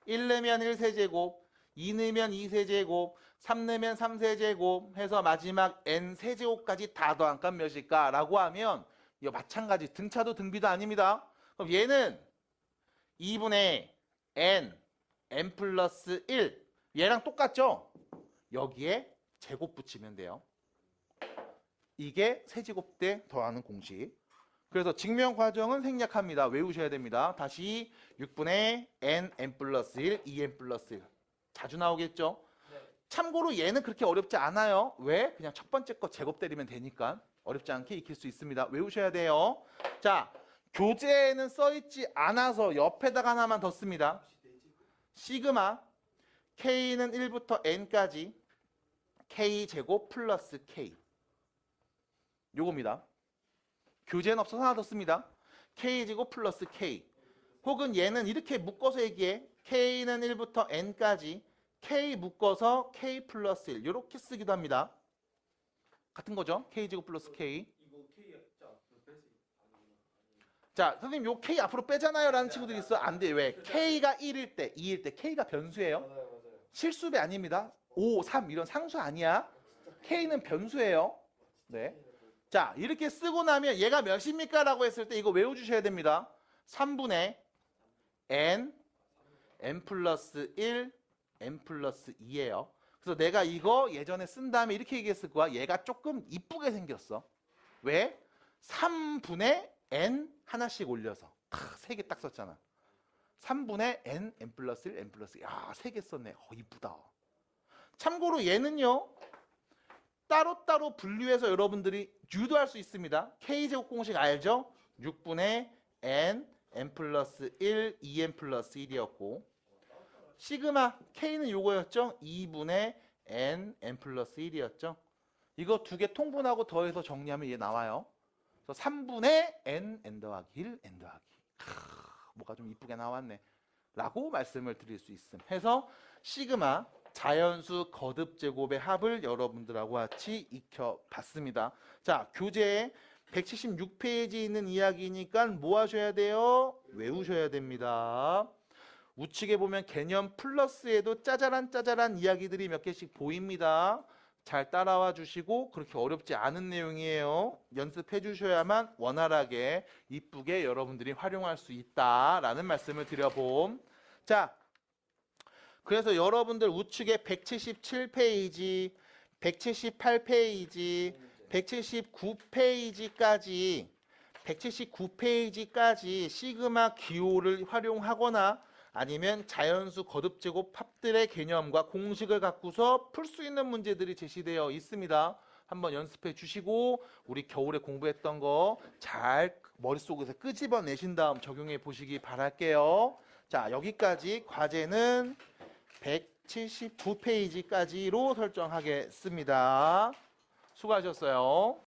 1 넣으면 1 세제곱, 2 넣으면 2 세제곱, 3 넣으면 3 세제곱 해서 마지막 N 세제곱까지 다 더한 값 몇일까? 라고 하면 이거 마찬가지 등차도 등비도 아닙니다. 그럼 얘는 2분의 N 플러스 1 얘랑 똑같죠? 여기에 제곱 붙이면 돼요. 이게 세제곱 때 더하는 공식. 그래서 증명 과정은 생략합니다. 외우셔야 됩니다. 다시 6분의 N 플러스 1, 2n 플러스 1. 자주 나오겠죠? 참고로 얘는 그렇게 어렵지 않아요. 왜? 그냥 첫 번째 거 제곱 때리면 되니까 어렵지 않게 익힐 수 있습니다. 외우셔야 돼요. 자, 교재에는 써있지 않아서 옆에다가 하나만 더 씁니다. 시그마 K는 1부터 N까지 K제곱 플러스 K. 요겁니다. 교재는 없어서 하나 더 씁니다. K제곱 플러스 K. 혹은 얘는 이렇게 묶어서 얘기해. K는 1부터 N까지 K 묶어서 K 플러스 1 이렇게 쓰기도 합니다. 같은 거죠. K제곱 플러스 K. 이거 K 자 앞으로 빼지. 자, 선생님 요 K 앞으로 빼잖아요 라는 친구들이 있어. 안 돼. 왜? K가 1일 때, 2일 때 K가 변수예요. 맞아요. 실수배 아닙니다. 5, 3 이런 상수 아니야. K는 변수예요. 네. 자, 이렇게 쓰고 나면 얘가 몇입니까? 라고 했을 때 이거 외워주셔야 됩니다. 3분의 N 플러스 1, N 플러스 2예요. 그래서 내가 이거 예전에 쓴 다음에 이렇게 얘기했을 거야. 얘가 조금 이쁘게 생겼어. 왜? 3분의 N 하나씩 올려서. 3개 딱 썼잖아. 3분의 N 플러스 1, N 플러스 2. 야, 3개 썼네. 이쁘다. 참고로 얘는요. 따로따로 분류해서 여러분들이 유도할 수 있습니다. K제곱 공식 알죠? 6분의 N 플러스 1, 2n 플러스 1이었고 시그마 K는 요거였죠? 2분의 N 플러스 1이었죠? 이거 두 개 통분하고 더해서 정리하면 얘 나와요. 그래서 3분의 N 더하기 1, N 더하기. 뭐가 좀 이쁘게 나왔네. 라고 말씀을 드릴 수 있음. 해서 시그마 자연수 거듭 제곱의 합을 여러분들하고 같이 익혀봤습니다. 자, 교재에 176페이지 있는 이야기니까 뭐 하셔야 돼요? 외우셔야 됩니다. 우측에 보면 개념 플러스에도 짜잘한 이야기들이 몇 개씩 보입니다. 잘 따라와 주시고 그렇게 어렵지 않은 내용이에요. 연습해 주셔야만 원활하게 이쁘게 여러분들이 활용할 수 있다라는 말씀을 드려봄. 자, 그래서 여러분들 우측에 177페이지, 178페이지, 179페이지까지 시그마 기호를 활용하거나 아니면 자연수 거듭제곱 합들의 개념과 공식을 갖고서 풀 수 있는 문제들이 제시되어 있습니다. 한번 연습해 주시고 우리 겨울에 공부했던 거 잘 머릿속에서 끄집어내신 다음 적용해 보시기 바랄게요. 자, 여기까지 과제는 179페이지까지로 설정하겠습니다. 수고하셨어요.